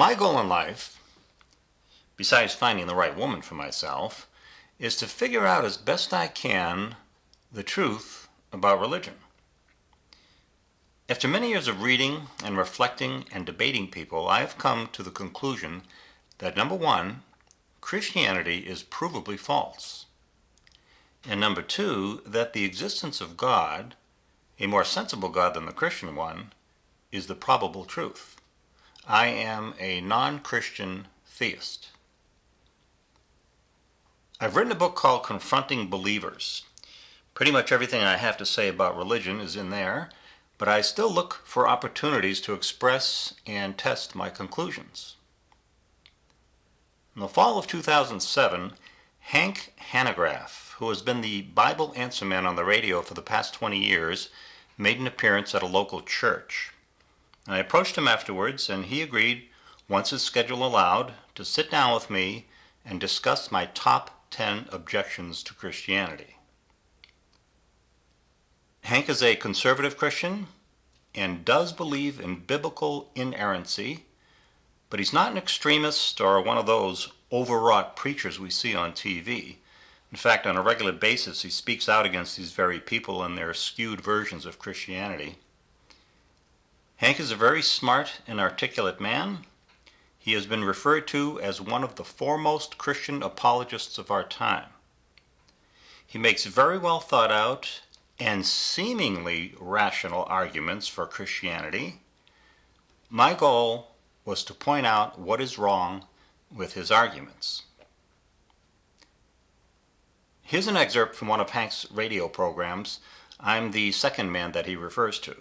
My goal in life, besides finding the right woman for myself, is to figure out as best I can the truth about religion. After many years of reading and reflecting and debating people, I have come to the conclusion that number one, Christianity is provably false. And number two, that the existence of God, a more sensible God than the Christian one, is the probable truth. I am a non-Christian theist. I've written a book called Confronting Believers. Pretty much everything I have to say about religion is in there, but I still look for opportunities to express and test my conclusions. In the fall of 2007, Hank Hanegraaff, who has been the Bible answer man on the radio for the past 20 years, made an appearance at a local church. I approached him afterwards, and he agreed, once his schedule allowed, to sit down with me and discuss my top 10 objections to Christianity. Hank is a conservative Christian and does believe in biblical inerrancy, but he's not an extremist or one of those overwrought preachers we see on TV. In fact, on a regular basis, he speaks out against these very people and their skewed versions of Christianity. Hank is a very smart and articulate man. He has been referred to as one of the foremost Christian apologists of our time. He makes very well thought out and seemingly rational arguments for Christianity. My goal was to point out what is wrong with his arguments. Here's an excerpt from one of Hank's radio programs. I'm the second man that he refers to.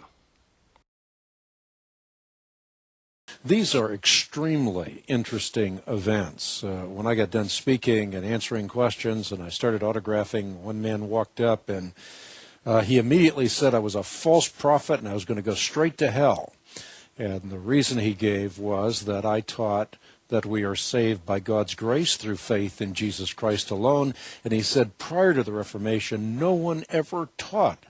These are extremely interesting events. When I got done speaking and answering questions and I started autographing, one man walked up and he immediately said I was a false prophet and I was going to go straight to hell. And the reason he gave was that I taught that we are saved by God's grace through faith in Jesus Christ alone. And he said prior to the Reformation, no one ever taught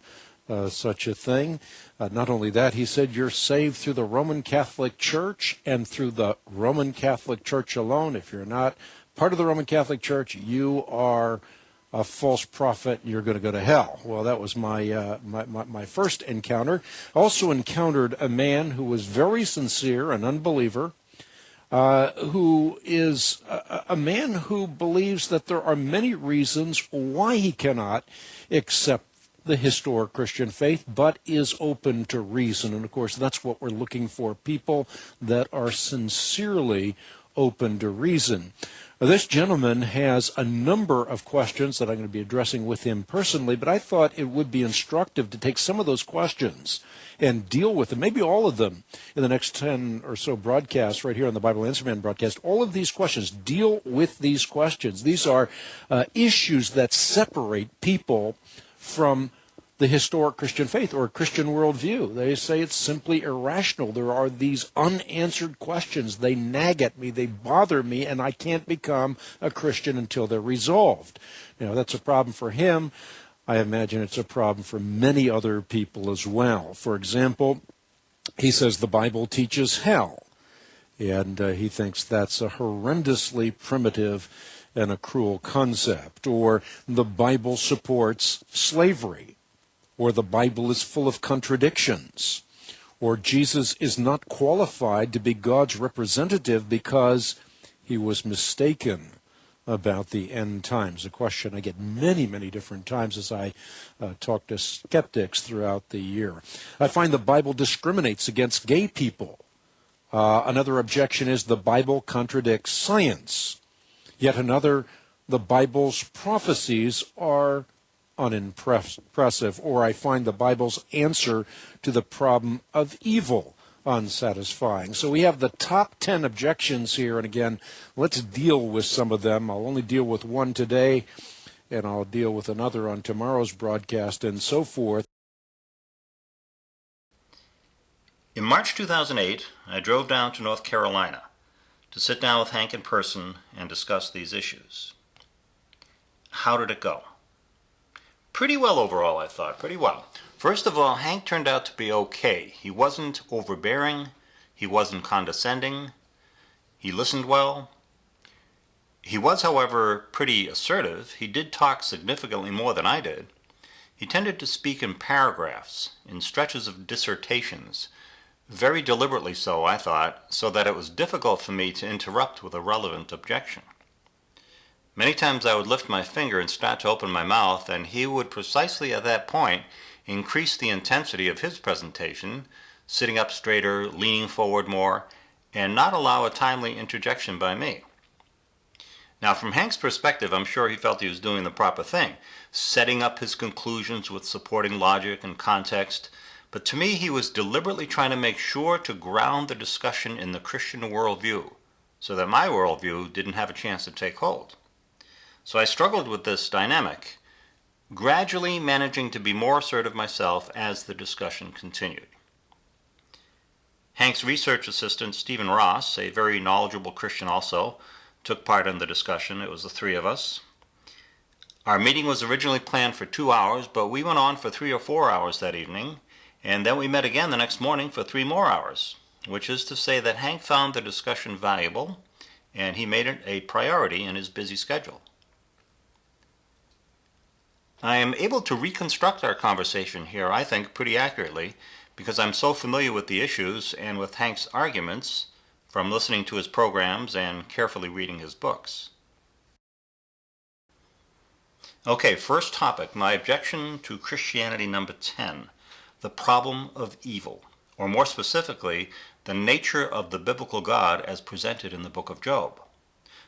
such a thing. Not only that, he said you're saved through the Roman Catholic Church and through the Roman Catholic Church alone. If you're not part of the Roman Catholic Church, you are a false prophet and you're going to go to hell. Well, that was my first encounter. I also encountered a man who was very sincere, an unbeliever, who is a man who believes that there are many reasons why he cannot accept the historic Christian faith, but is open to reason. And of course, that's what we're looking for, people that are sincerely open to reason. This gentleman has a number of questions that I'm going to be addressing with him personally, but I thought it would be instructive to take some of those questions and deal with them, maybe all of them, in the next 10 or so broadcasts right here on the Bible Answer Man broadcast. All of these questions, deal with these questions. These are issues that separate people from the historic Christian faith or Christian worldview. They say it's simply irrational. There are these unanswered questions. They nag at me, they bother me, and I can't become a Christian until they're resolved. That's a problem for him. I imagine it's a problem for many other people as well. For example, he says the Bible teaches hell, and he thinks that's a horrendously primitive and a cruel concept. Or the Bible supports slavery, or the Bible is full of contradictions, or Jesus is not qualified to be God's representative because he was mistaken about the end times. A question I get many, many different times as I talk to skeptics throughout the year. I find the Bible discriminates against gay people. Another objection is the Bible contradicts science. Yet another, the Bible's prophecies are unimpressive, or I find the Bible's answer to the problem of evil unsatisfying. So we have the top 10 objections here, and again, let's deal with some of them. I'll only deal with one today, and I'll deal with another on tomorrow's broadcast, and so forth. In March 2008, I drove down to North Carolina to sit down with Hank in person and discuss these issues. How did it go? Pretty well overall, I thought, pretty well. First of all, Hank turned out to be okay. He wasn't overbearing, he wasn't condescending, He listened well. He was, however, pretty assertive. He did talk significantly more than I did. He tended to speak in paragraphs, in stretches of dissertations, very deliberately so, I thought, so that it was difficult for me to interrupt with a relevant objection. Many times I would lift my finger and start to open my mouth, and he would precisely at that point increase the intensity of his presentation, sitting up straighter, leaning forward more, and not allow a timely interjection by me. Now, from Hank's perspective, I'm sure he felt he was doing the proper thing, setting up his conclusions with supporting logic and context, but to me he was deliberately trying to make sure to ground the discussion in the Christian worldview, so that my worldview didn't have a chance to take hold. So I struggled with this dynamic, gradually managing to be more assertive myself as the discussion continued. Hank's research assistant, Stephen Ross, a very knowledgeable Christian also, took part in the discussion. It was the three of us. Our meeting was originally planned for 2 hours, but we went on for 3 or 4 hours that evening, and then we met again the next morning for 3 more hours, which is to say that Hank found the discussion valuable, and he made it a priority in his busy schedule. I am able to reconstruct our conversation here, I think, pretty accurately, because I'm so familiar with the issues and with Hank's arguments from listening to his programs and carefully reading his books. Okay, first topic, my objection to Christianity number 10, the problem of evil, or more specifically, the nature of the biblical God as presented in the book of Job.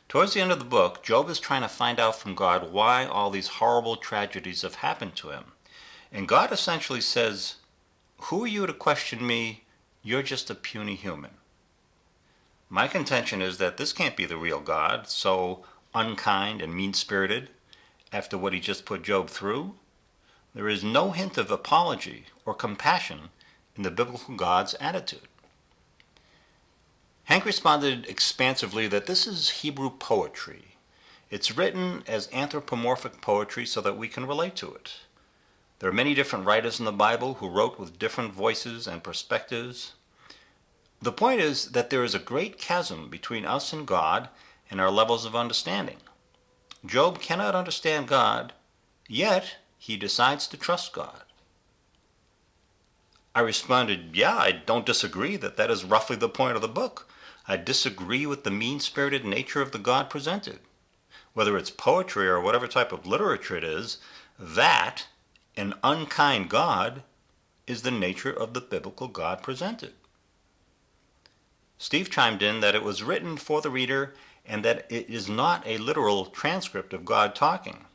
Towards the end of the book, Job is trying to find out from God why all these horrible tragedies have happened to him. And God essentially says, "Who are you to question me? You're just a puny human." My contention is that this can't be the real God, so unkind and mean-spirited, after what he just put Job through. There is no hint of apology or compassion in the biblical God's attitude. Hank responded expansively that this is Hebrew poetry. It's written as anthropomorphic poetry so that we can relate to it. There are many different writers in the Bible who wrote with different voices and perspectives. The point is that there is a great chasm between us and God and our levels of understanding. Job cannot understand God, yet he decides to trust God. I responded, yeah, I don't disagree that is roughly the point of the book. I disagree with the mean-spirited nature of the God presented. Whether it's poetry or whatever type of literature it is, that, an unkind God, is the nature of the biblical God presented. Steve chimed in that it was written for the reader and that it is not a literal transcript of God talking.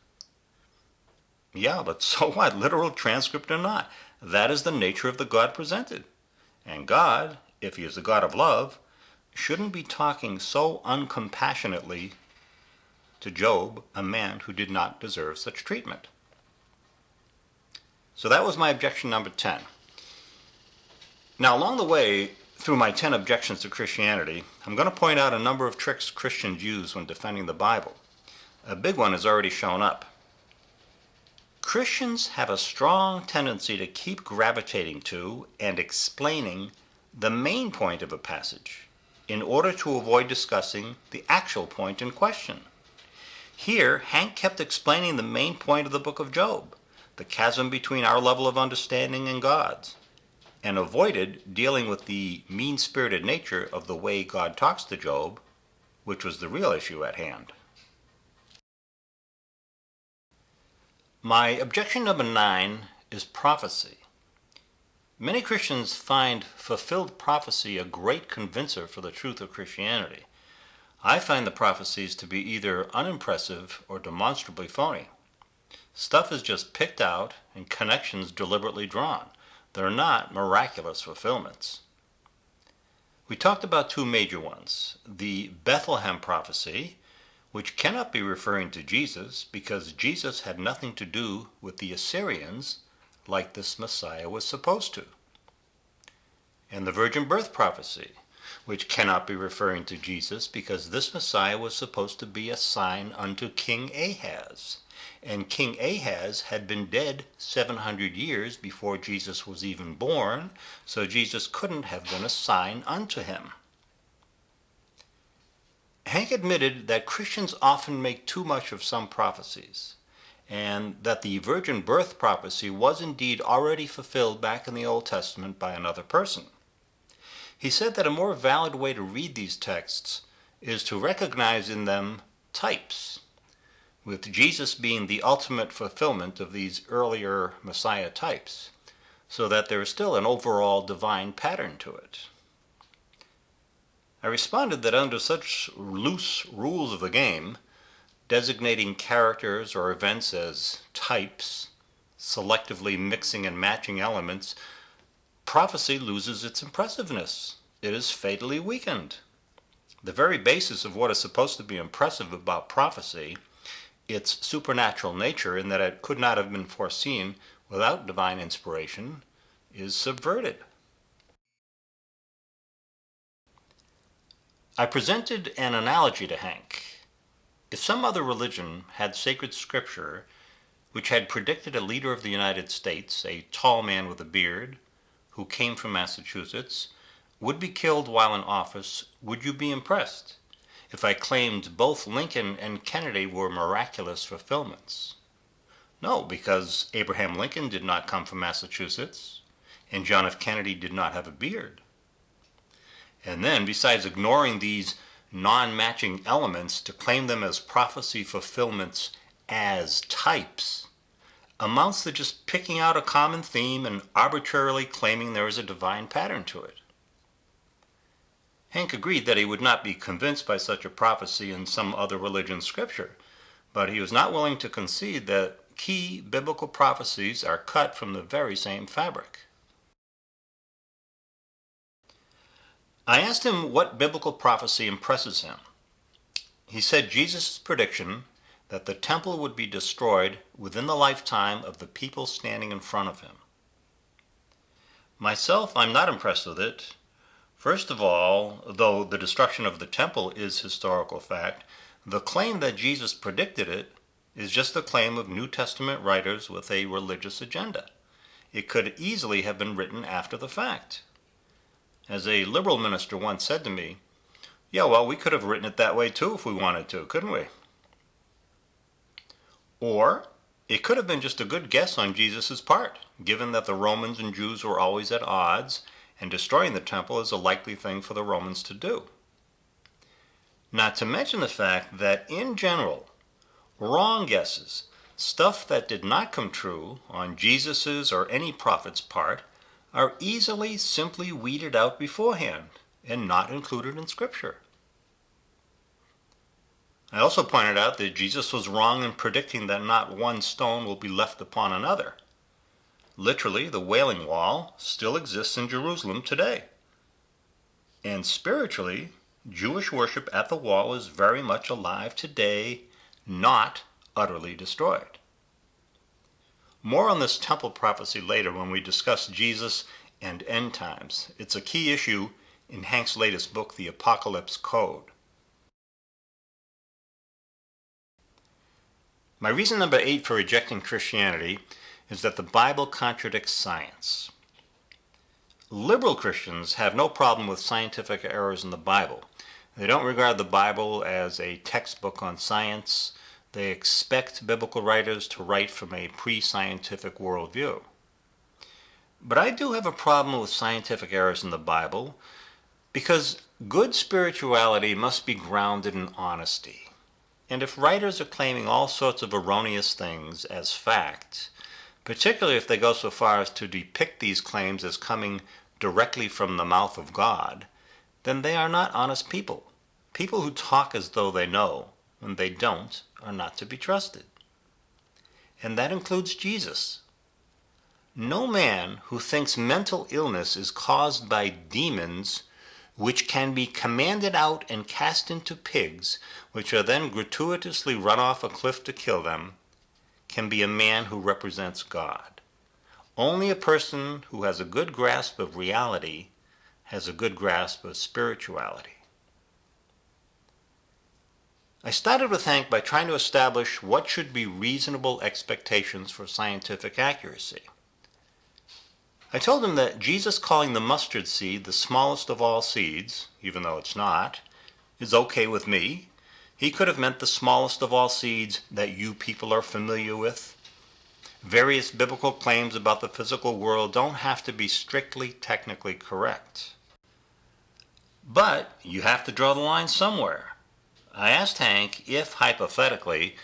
Yeah, but so what, literal transcript or not? That is the nature of the God presented. And God, if he is the God of love, shouldn't be talking so uncompassionately to Job, a man who did not deserve such treatment. So that was my objection number 10. Now, along the way, through my 10 objections to Christianity, I'm going to point out a number of tricks Christians use when defending the Bible. A big one has already shown up. Christians have a strong tendency to keep gravitating to and explaining the main point of a passage in order to avoid discussing the actual point in question. Here, Hank kept explaining the main point of the book of Job, the chasm between our level of understanding and God's, and avoided dealing with the mean-spirited nature of the way God talks to Job, which was the real issue at hand. My objection number 9 is prophecy. Many Christians find fulfilled prophecy a great convincer for the truth of Christianity. I find the prophecies to be either unimpressive or demonstrably phony. Stuff is just picked out and connections deliberately drawn. They're not miraculous fulfillments. We talked about 2 major ones. The Bethlehem prophecy, which cannot be referring to Jesus because Jesus had nothing to do with the Assyrians like this Messiah was supposed to. And the virgin birth prophecy, which cannot be referring to Jesus because this Messiah was supposed to be a sign unto King Ahaz. And King Ahaz had been dead 700 years before Jesus was even born, so Jesus couldn't have been a sign unto him. Hank admitted that Christians often make too much of some prophecies, and that the virgin birth prophecy was indeed already fulfilled back in the Old Testament by another person. He said that a more valid way to read these texts is to recognize in them types, with Jesus being the ultimate fulfillment of these earlier Messiah types, so that there is still an overall divine pattern to it. I responded that under such loose rules of the game, designating characters or events as types, selectively mixing and matching elements, prophecy loses its impressiveness. It is fatally weakened. The very basis of what is supposed to be impressive about prophecy, its supernatural nature in that it could not have been foreseen without divine inspiration, is subverted. I presented an analogy to Hank. If some other religion had sacred scripture which had predicted a leader of the United States, a tall man with a beard, who came from Massachusetts, would be killed while in office, would you be impressed if I claimed both Lincoln and Kennedy were miraculous fulfillments? No, because Abraham Lincoln did not come from Massachusetts, and John F. Kennedy did not have a beard. And then, besides ignoring these non-matching elements, to claim them as prophecy fulfillments as types amounts to just picking out a common theme and arbitrarily claiming there is a divine pattern to it. Hank agreed that he would not be convinced by such a prophecy in some other religion's scripture, but he was not willing to concede that key biblical prophecies are cut from the very same fabric. I asked him what biblical prophecy impresses him. He said Jesus' prediction that the temple would be destroyed within the lifetime of the people standing in front of him. Myself, I'm not impressed with it. First of all, though the destruction of the temple is historical fact, the claim that Jesus predicted it is just the claim of New Testament writers with a religious agenda. It could easily have been written after the fact. As a liberal minister once said to me, yeah, well, we could have written it that way too if we wanted to, couldn't we? Or it could have been just a good guess on Jesus' part, given that the Romans and Jews were always at odds, and destroying the temple is a likely thing for the Romans to do. Not to mention the fact that, in general, wrong guesses, stuff that did not come true on Jesus' or any prophet's part, are easily simply weeded out beforehand and not included in Scripture. I also pointed out that Jesus was wrong in predicting that not one stone will be left upon another. Literally, the Wailing Wall still exists in Jerusalem today. And spiritually, Jewish worship at the wall is very much alive today, not utterly destroyed. More on this temple prophecy later when we discuss Jesus and end times. It's a key issue in Hank's latest book, The Apocalypse Code. My reason number 8 for rejecting Christianity is that the Bible contradicts science. Liberal Christians have no problem with scientific errors in the Bible. They don't regard the Bible as a textbook on science. They expect biblical writers to write from a pre-scientific worldview. But I do have a problem with scientific errors in the Bible because good spirituality must be grounded in honesty. And if writers are claiming all sorts of erroneous things as fact, particularly if they go so far as to depict these claims as coming directly from the mouth of God, then they are not honest people. People who talk as though they know when they don't are not to be trusted. And that includes Jesus. No man who thinks mental illness is caused by demons which can be commanded out and cast into pigs, which are then gratuitously run off a cliff to kill them, can be a man who represents God. Only a person who has a good grasp of reality has a good grasp of spirituality. I started with Hank by trying to establish what should be reasonable expectations for scientific accuracy. I told him that Jesus calling the mustard seed the smallest of all seeds, even though it's not, is okay with me. He could have meant the smallest of all seeds that you people are familiar with. Various biblical claims about the physical world don't have to be strictly technically correct. But you have to draw the line somewhere. I asked Hank if, hypothetically,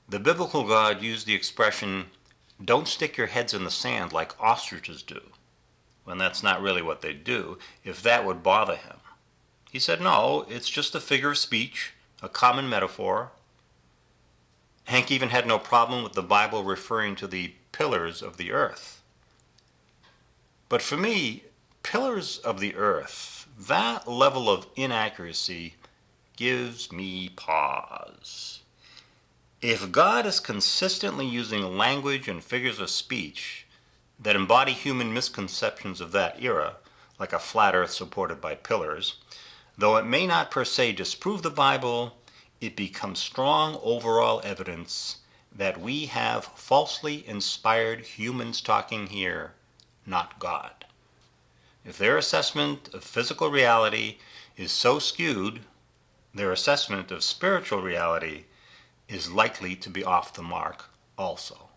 the biblical God used the expression, "Don't stick your heads in the sand like ostriches do," when that's not really what they do, if that would bother him. He said, no, it's just a figure of speech, a common metaphor. Hank even had no problem with the Bible referring to the pillars of the earth. But for me, pillars of the earth, that level of inaccuracy gives me pause. If God is consistently using language and figures of speech that embody human misconceptions of that era, like a flat earth supported by pillars, though it may not per se disprove the Bible, it becomes strong overall evidence that we have falsely inspired humans talking here, not God. If their assessment of physical reality is so skewed, their assessment of spiritual reality is likely to be off the mark also.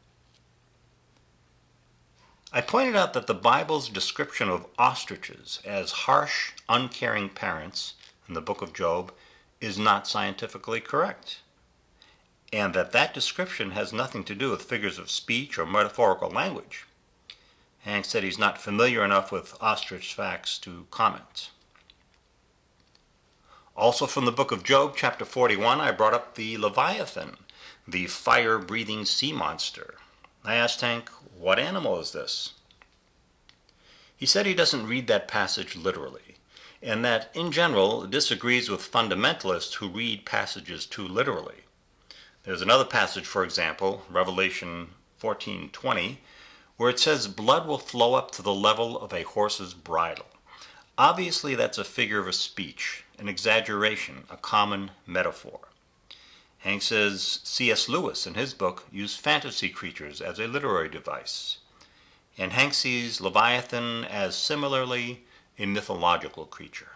I pointed out that the Bible's description of ostriches as harsh, uncaring parents in the book of Job is not scientifically correct, and that description has nothing to do with figures of speech or metaphorical language. Hank said he's not familiar enough with ostrich facts to comment. Also from the book of Job, chapter 41, I brought up the Leviathan, the fire-breathing sea monster. I asked Hank, what animal is this? He said he doesn't read that passage literally, and that, in general, disagrees with fundamentalists who read passages too literally. There's another passage, for example, Revelation 14:20, where it says blood will flow up to the level of a horse's bridle. Obviously, that's a figure of speech, an exaggeration, a common metaphor. Hank says C.S. Lewis, in his book, used fantasy creatures as a literary device. And Hank sees Leviathan as similarly a mythological creature.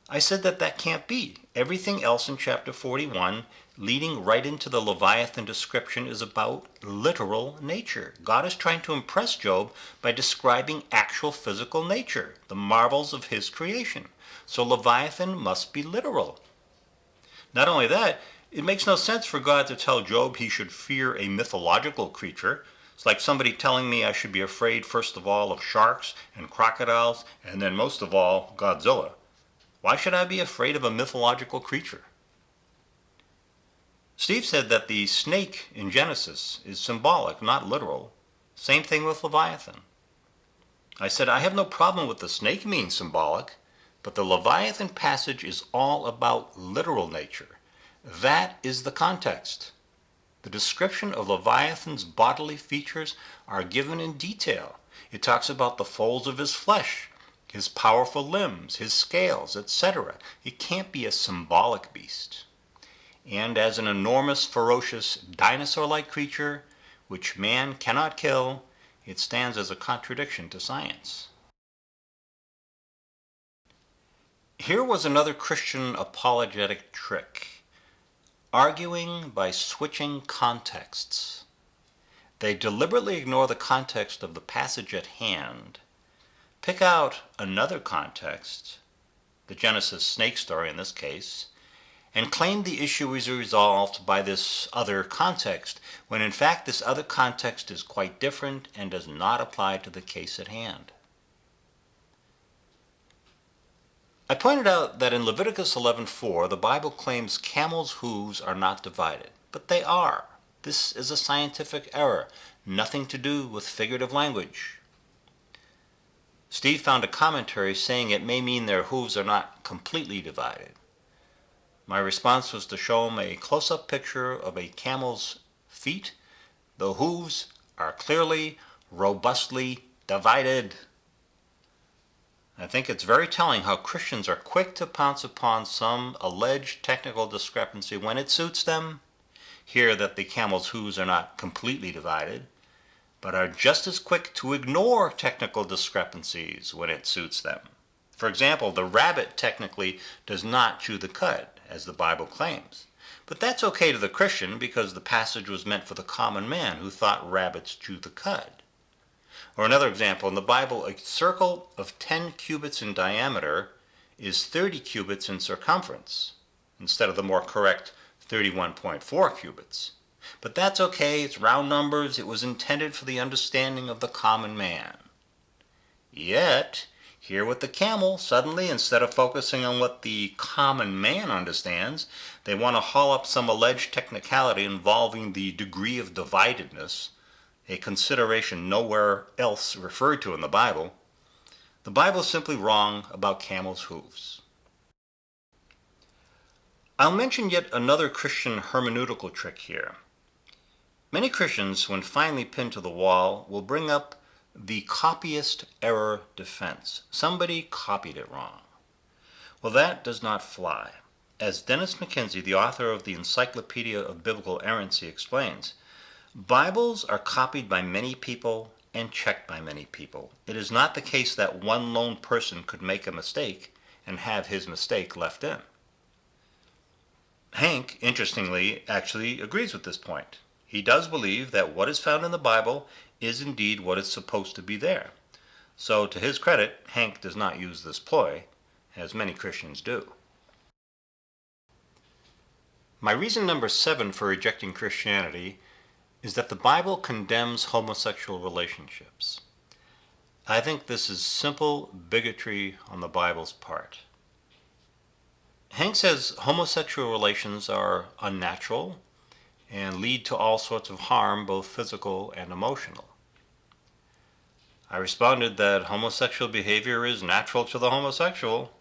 I said that can't be. Everything else in chapter 41, leading right into the Leviathan description, is about literal nature. God is trying to impress Job by describing actual physical nature, the marvels of his creation. So Leviathan must be literal. Not only that, it makes no sense for God to tell Job he should fear a mythological creature. It's like somebody telling me I should be afraid first of all of sharks and crocodiles, and then most of all Godzilla. Why should I be afraid of a mythological creature? Steve said that the snake in Genesis is symbolic, not literal. Same thing with Leviathan. I said I have no problem with the snake being symbolic, but the Leviathan passage is all about literal nature. That is the context. The description of Leviathan's bodily features are given in detail. It talks about the folds of his flesh, his powerful limbs, his scales, etc. It can't be a symbolic beast. And as an enormous, ferocious, dinosaur-like creature, which man cannot kill, it stands as a contradiction to science. Here was another Christian apologetic trick, arguing by switching contexts. They deliberately ignore the context of the passage at hand, pick out another context, the Genesis snake story in this case, and claim the issue is resolved by this other context, when in fact this other context is quite different and does not apply to the case at hand. I pointed out that in Leviticus 11:4, the Bible claims camels' hooves are not divided, but they are. This is a scientific error, nothing to do with figurative language. Steve found a commentary saying it may mean their hooves are not completely divided. My response was to show him a close-up picture of a camel's feet. The hooves are clearly, robustly divided. I think it's very telling how Christians are quick to pounce upon some alleged technical discrepancy when it suits them, hear that the camel's hooves are not completely divided, but are just as quick to ignore technical discrepancies when it suits them. For example, the rabbit technically does not chew the cud, as the Bible claims. But that's okay to the Christian because the passage was meant for the common man who thought rabbits chew the cud. Or another example, in the Bible, a circle of 10 cubits in diameter is 30 cubits in circumference, instead of the more correct 31.4 cubits. But that's okay, it's round numbers, it was intended for the understanding of the common man. Yet, here with the camel, suddenly, instead of focusing on what the common man understands, they want to haul up some alleged technicality involving the degree of dividedness, a consideration nowhere else referred to in the Bible. The Bible is simply wrong about camels' hooves. I'll mention yet another Christian hermeneutical trick here. Many Christians, when finally pinned to the wall, will bring up the copyist error defense. Somebody copied it wrong. Well, that does not fly. As Dennis McKenzie, the author of the Encyclopedia of Biblical Errancy, explains, Bibles are copied by many people and checked by many people. It is not the case that one lone person could make a mistake and have his mistake left in. Hank, interestingly, actually agrees with this point. He does believe that what is found in the Bible is indeed what is supposed to be there. So, to his credit, Hank does not use this ploy, as many Christians do. My reason number 7 for rejecting Christianity is that the Bible condemns homosexual relationships. I think this is simple bigotry on the Bible's part. Hank says homosexual relations are unnatural and lead to all sorts of harm, both physical and emotional. I responded that homosexual behavior is natural to the homosexual,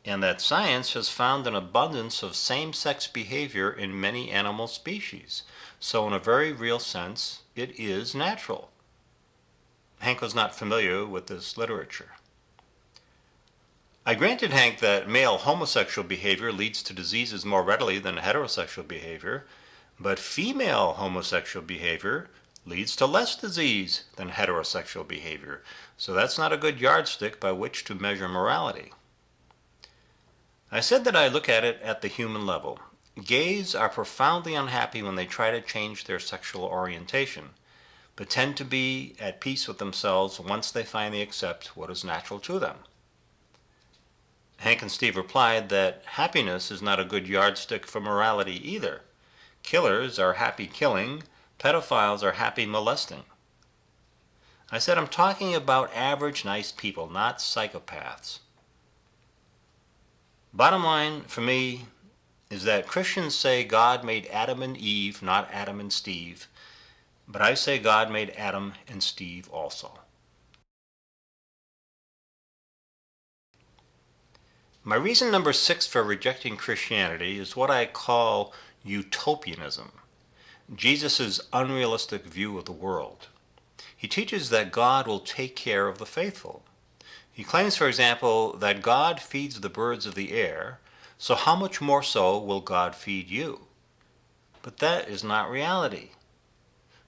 and that science has found an abundance of same-sex behavior in many animal species. So in a very real sense, it is natural. Hank was not familiar with this literature. I granted Hank that male homosexual behavior leads to diseases more readily than heterosexual behavior, but female homosexual behavior leads to less disease than heterosexual behavior. So that's not a good yardstick by which to measure morality. I said that I look at it at the human level. Gays are profoundly unhappy when they try to change their sexual orientation, but tend to be at peace with themselves once they finally accept what is natural to them. Hank and Steve replied that happiness is not a good yardstick for morality either. Killers are happy killing, pedophiles are happy molesting. I said I'm talking about average nice people, not psychopaths. Bottom line for me is that Christians say God made Adam and Eve, not Adam and Steve, but I say God made Adam and Steve also. My reason number 6 for rejecting Christianity is what I call utopianism, Jesus' unrealistic view of the world. He teaches that God will take care of the faithful. He claims, for example, that God feeds the birds of the air, so how much more so will God feed you? But that is not reality.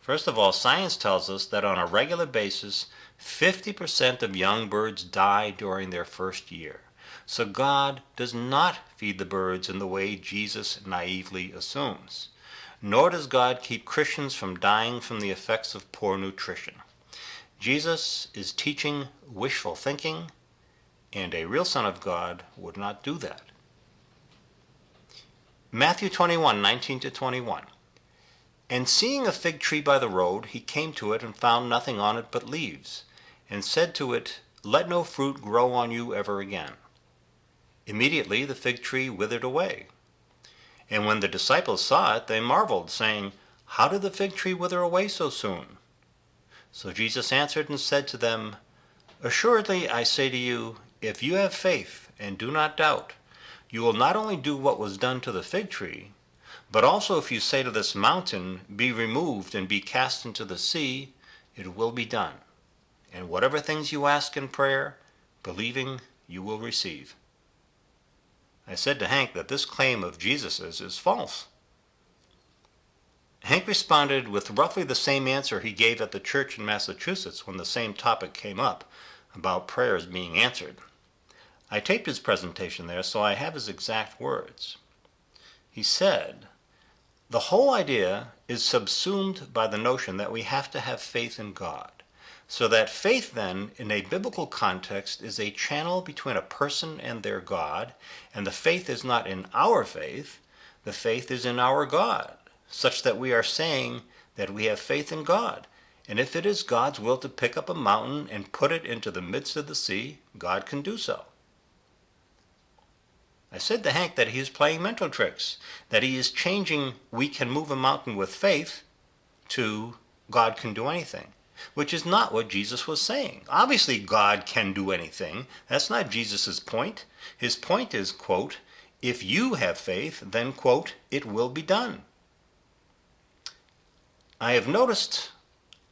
First of all, science tells us that on a regular basis, 50% of young birds die during their first year. So God does not feed the birds in the way Jesus naively assumes. Nor does God keep Christians from dying from the effects of poor nutrition. Jesus is teaching wishful thinking, and a real son of God would not do that. Matthew 21:19-21. And seeing a fig tree by the road, he came to it and found nothing on it but leaves, and said to it, Let no fruit grow on you ever again. Immediately the fig tree withered away. And when the disciples saw it, they marveled, saying, How did the fig tree wither away so soon? So Jesus answered and said to them, Assuredly I say to you, if you have faith and do not doubt, you will not only do what was done to the fig tree, but also if you say to this mountain, Be removed and be cast into the sea, it will be done. And whatever things you ask in prayer, believing, you will receive. I said to Hank that this claim of Jesus's is false. Hank responded with roughly the same answer he gave at the church in Massachusetts when the same topic came up about prayers being answered. I taped his presentation there, so I have his exact words. He said, "The whole idea is subsumed by the notion that we have to have faith in God. So that faith then, in a biblical context, is a channel between a person and their God, and the faith is not in our faith, the faith is in our God, such that we are saying that we have faith in God. And if it is God's will to pick up a mountain and put it into the midst of the sea, God can do so." I said to Hank that he is playing mental tricks, that he is changing "we can move a mountain with faith" to "God can do anything," which is not what Jesus was saying. Obviously, God can do anything. That's not Jesus' point. His point is, quote, "if you have faith, then, quote, it will be done." I have noticed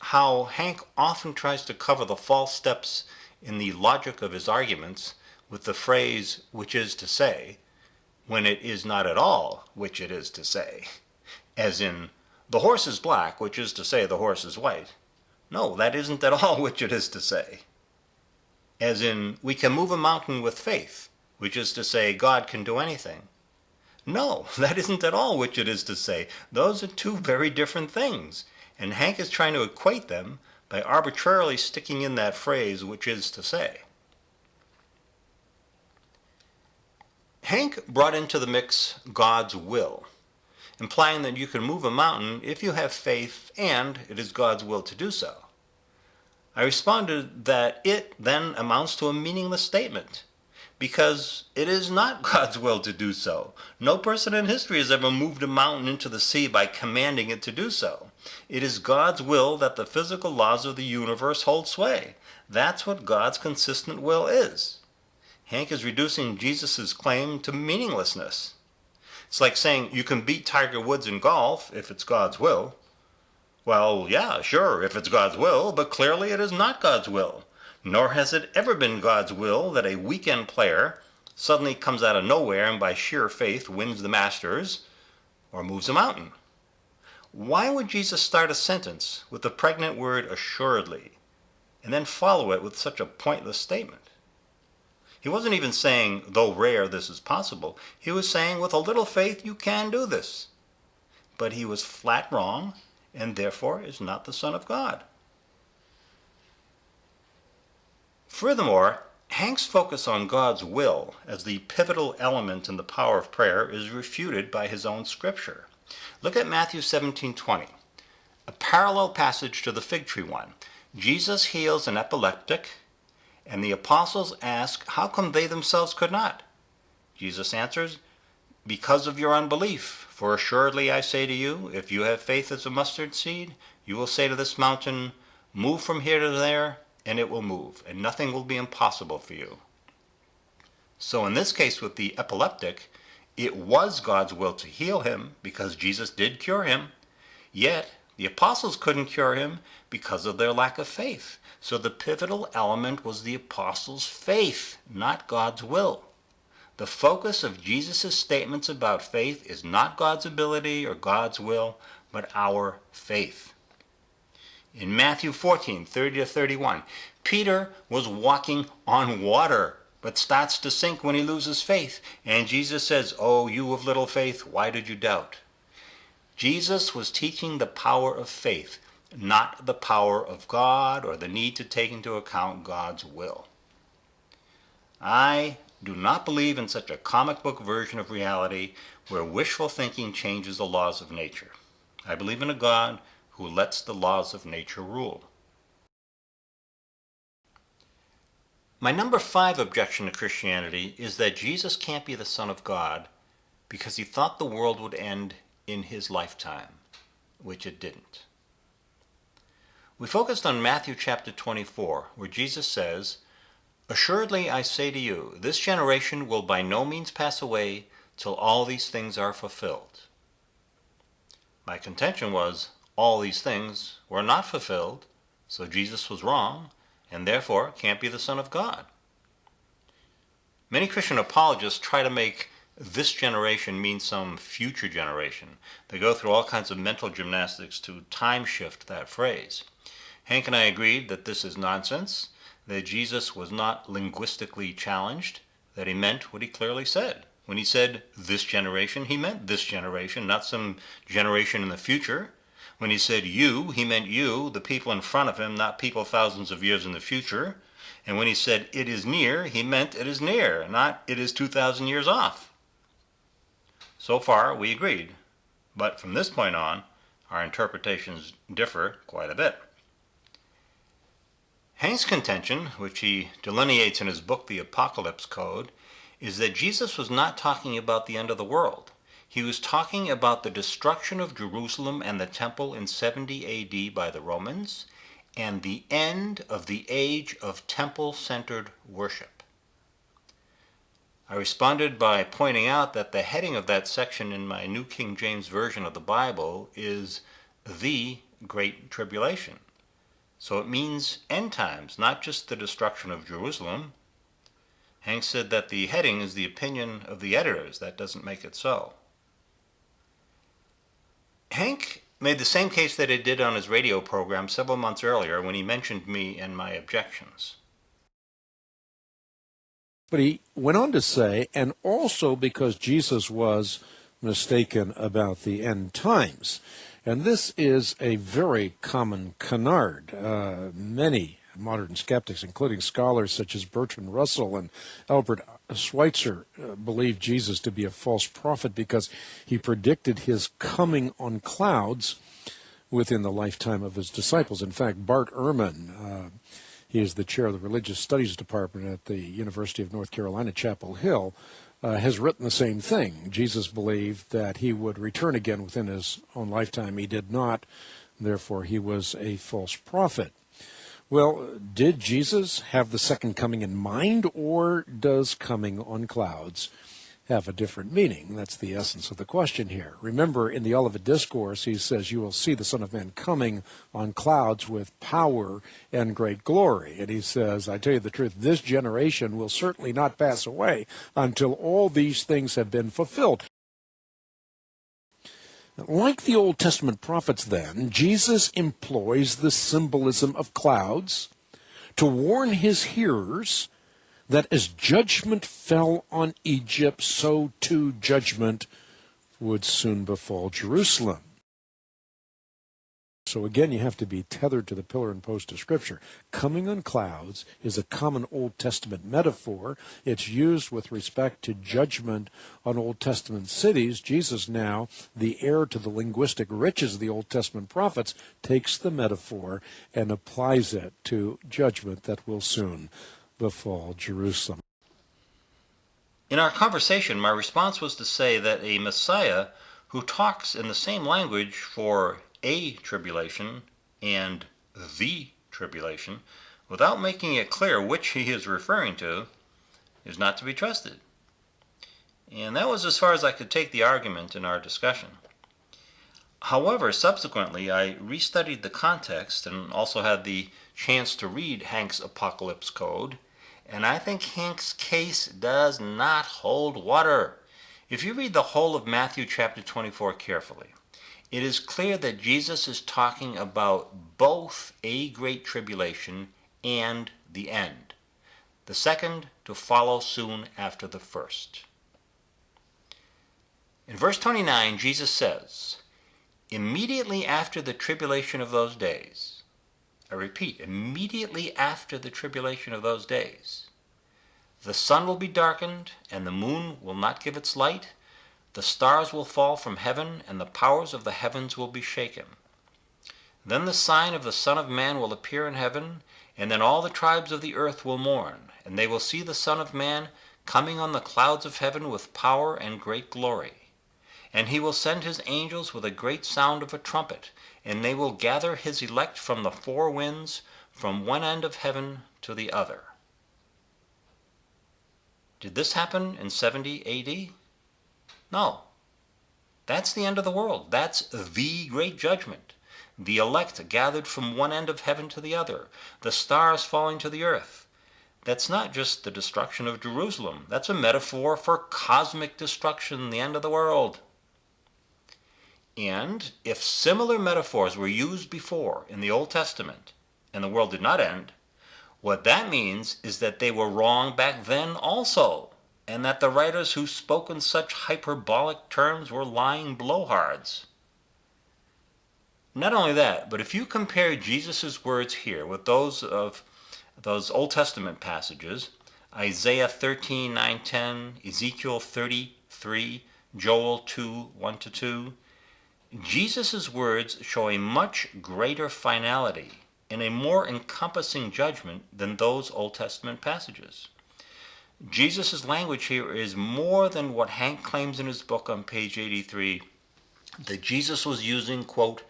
how Hank often tries to cover the false steps in the logic of his arguments with the phrase "which is to say," when it is not at all which it is to say. As in, "the horse is black, which is to say the horse is white." No, that isn't at all which it is to say. As in, "we can move a mountain with faith," which is to say God can do anything. No, that isn't at all which it is to say. Those are two very different things, and Hank is trying to equate them by arbitrarily sticking in that phrase "which is to say." Hank brought into the mix God's will, implying that you can move a mountain if you have faith and it is God's will to do so. I responded that it then amounts to a meaningless statement, because it is not God's will to do so. No person in history has ever moved a mountain into the sea by commanding it to do so. It is God's will that the physical laws of the universe hold sway. That's what God's consistent will is. Hank is reducing Jesus' claim to meaninglessness. It's like saying you can beat Tiger Woods in golf if it's God's will. Well, yeah, sure, if it's God's will, but clearly it is not God's will. Nor has it ever been God's will that a weekend player suddenly comes out of nowhere and by sheer faith wins the Masters or moves a mountain. Why would Jesus start a sentence with the pregnant word "assuredly" and then follow it with such a pointless statement? He wasn't even saying, "though rare, this is possible." He was saying, with a little faith, you can do this. But he was flat wrong, and therefore is not the Son of God. Furthermore, Hank's focus on God's will as the pivotal element in the power of prayer is refuted by his own scripture. Look at Matthew 17:20, a parallel passage to the fig tree one. Jesus heals an epileptic, and the apostles ask, how come they themselves could not? Jesus answers, "because of your unbelief. For assuredly I say to you, if you have faith as a mustard seed, you will say to this mountain, 'Move from here to there,' and it will move, and nothing will be impossible for you." So in this case with the epileptic, it was God's will to heal him because Jesus did cure him, yet the apostles couldn't cure him because of their lack of faith. So the pivotal element was the apostles' faith, not God's will. The focus of Jesus' statements about faith is not God's ability or God's will, but our faith. In Matthew 14:30-31, Peter was walking on water, but starts to sink when he loses faith. And Jesus says, "Oh, you of little faith, why did you doubt?" Jesus was teaching the power of faith, not the power of God or the need to take into account God's will. I do not believe in such a comic book version of reality where wishful thinking changes the laws of nature. I believe in a God who lets the laws of nature rule. My number 5 objection to Christianity is that Jesus can't be the Son of God because he thought the world would end in his lifetime, which it didn't. We focused on Matthew chapter 24, where Jesus says, "Assuredly I say to you, this generation will by no means pass away till all these things are fulfilled." My contention was, all these things were not fulfilled, so Jesus was wrong, and therefore can't be the Son of God. Many Christian apologists try to make this generation mean some future generation. They go through all kinds of mental gymnastics to time shift that phrase. Hank and I agreed that this is nonsense, that Jesus was not linguistically challenged, that he meant what he clearly said. When he said this generation, he meant this generation, not some generation in the future. When he said you, he meant you, the people in front of him, not people thousands of years in the future. And when he said it is near, he meant it is near, not it is 2,000 years off. So far, we agreed. But from this point on, our interpretations differ quite a bit. Hank's contention, which he delineates in his book, The Apocalypse Code, is that Jesus was not talking about the end of the world. He was talking about the destruction of Jerusalem and the temple in 70 A.D. by the Romans and the end of the age of temple-centered worship. I responded by pointing out that the heading of that section in my New King James Version of the Bible is the Great Tribulation. So it means end times, not just the destruction of Jerusalem. Hank said that the heading is the opinion of the editors. That doesn't make it so. Hank made the same case that he did on his radio program several months earlier when he mentioned me and my objections. But he went on to say, and also because Jesus was mistaken about the end times. And this is a very common canard. Many modern skeptics, including scholars such as Bertrand Russell and Albert Schweitzer, believe Jesus to be a false prophet because he predicted his coming on clouds within the lifetime of his disciples. In fact, Bart Ehrman, he is the chair of the Religious Studies Department at the University of North Carolina, Chapel Hill, has written the same thing. Jesus believed that he would return again within his own lifetime. He did not. Therefore, he was a false prophet. Well, did Jesus have the second coming in mind, or does coming on clouds have a different meaning? That's the essence of the question here. Remember, in the Olivet Discourse, he says, you will see the Son of Man coming on clouds with power and great glory. And he says, I tell you the truth, this generation will certainly not pass away until all these things have been fulfilled. Like the Old Testament prophets, then, Jesus employs the symbolism of clouds to warn his hearers that as judgment fell on Egypt, so too judgment would soon befall Jerusalem. So again, you have to be tethered to the pillar and post of Scripture. Coming on clouds is a common Old Testament metaphor. It's used with respect to judgment on Old Testament cities. Jesus now, the heir to the linguistic riches of the Old Testament prophets, takes the metaphor and applies it to judgment that will soon befall Jerusalem. In our conversation, my response was to say that a Messiah who talks in the same language for a tribulation and the tribulation, without making it clear which he is referring to, is not to be trusted. And that was as far as I could take the argument in our discussion. However, subsequently, I restudied the context and also had the chance to read Hank's Apocalypse Code, and I think Hank's case does not hold water. If you read the whole of Matthew chapter 24 carefully, it is clear that Jesus is talking about both a great tribulation and the end, the second to follow soon after the first. In verse 29, Jesus says, immediately after the tribulation of those days, I repeat, immediately after the tribulation of those days, the sun will be darkened, and the moon will not give its light. The stars will fall from heaven, and the powers of the heavens will be shaken. Then the sign of the Son of Man will appear in heaven, and then all the tribes of the earth will mourn, and they will see the Son of Man coming on the clouds of heaven with power and great glory. And he will send his angels with a great sound of a trumpet, and they will gather his elect from the four winds, from one end of heaven to the other. Did this happen in 70 A.D.? No. That's the end of the world. That's the great judgment. The elect gathered from one end of heaven to the other. The stars falling to the earth. That's not just the destruction of Jerusalem. That's a metaphor for cosmic destruction, the end of the world. And if similar metaphors were used before in the Old Testament and the world did not end, what that means is that they were wrong back then also. and that the writers who spoke in such hyperbolic terms were lying blowhards. Not only that, but if you compare Jesus' words here with those of those Old Testament passages, Isaiah 13, 9, 10, Ezekiel 33, Joel 2, 1-2, Jesus' words show a much greater finality and a more encompassing judgment than those Old Testament passages. Jesus' language here is more than what Hank claims in his book on page 83, that Jesus was using, quote,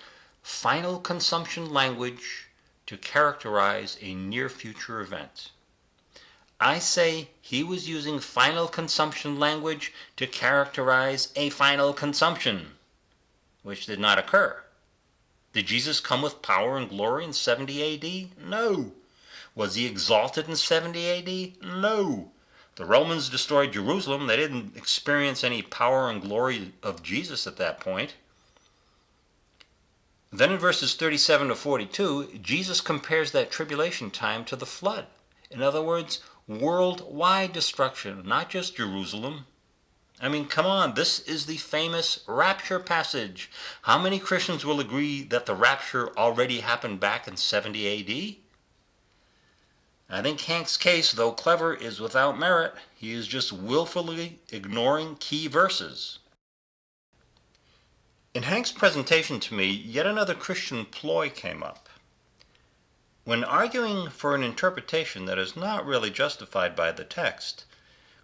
final consumption language to characterize a near future event. I say he was using final consumption language to characterize a final consumption, which did not occur. Did Jesus come with power and glory in 70 A.D.? No. Was he exalted in 70 A.D.? No. The Romans destroyed Jerusalem. They didn't experience any power and glory of Jesus at that point. Then in verses 37 to 42, Jesus compares that tribulation time to the flood. In other words, worldwide destruction, not just Jerusalem. I mean, come on, this is the famous rapture passage. How many Christians will agree that the rapture already happened back in 70 A.D.? I think Hank's case, though clever, is without merit. He is just willfully ignoring key verses. In Hank's presentation to me, yet another Christian ploy came up. When arguing for an interpretation that is not really justified by the text,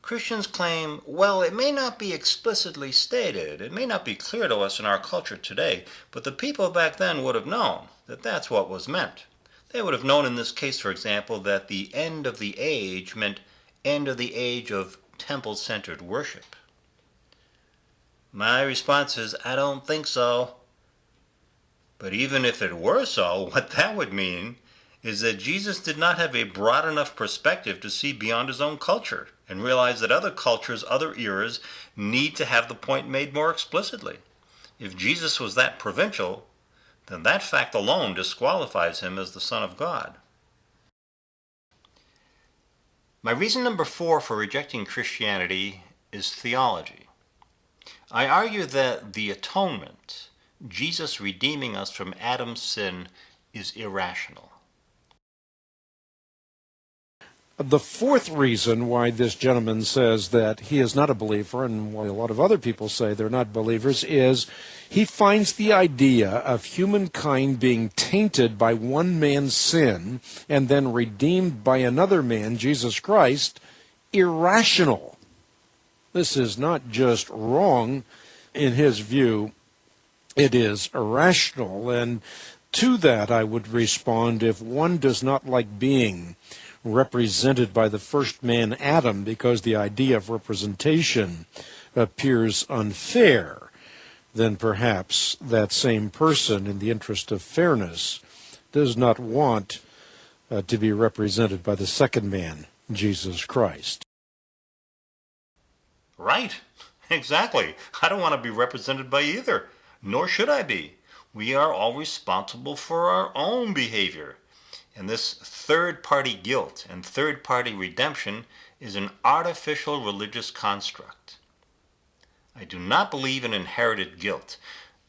Christians claim, well, it may not be explicitly stated, it may not be clear to us in our culture today, but the people back then would have known that that's what was meant. They would have known in this case, for example, that the end of the age meant end of the age of temple-centered worship. My response is, I don't think so. But even if it were so, what that would mean is that Jesus did not have a broad enough perspective to see beyond his own culture and realize that other cultures, other eras, need to have the point made more explicitly. If Jesus was that provincial, then that fact alone disqualifies him as the Son of God. My reason number 4 for rejecting Christianity is theology. I argue that the atonement, Jesus redeeming us from Adam's sin, is irrational. The fourth reason why this gentleman says that he is not a believer, and why a lot of other people say they're not believers, is he finds the idea of humankind being tainted by one man's sin and then redeemed by another man, Jesus Christ, irrational. This is not just wrong in his view, it is irrational. And to that I would respond, if one does not like being represented by the first man, Adam, because the idea of representation appears unfair, then perhaps that same person, in the interest of fairness, does not want to be represented by the second man, Jesus Christ. Right, exactly. I don't want to be represented by either, nor should I be. We are all responsible for our own behavior. And this third-party guilt and third-party redemption is an artificial religious construct. I do not believe in inherited guilt.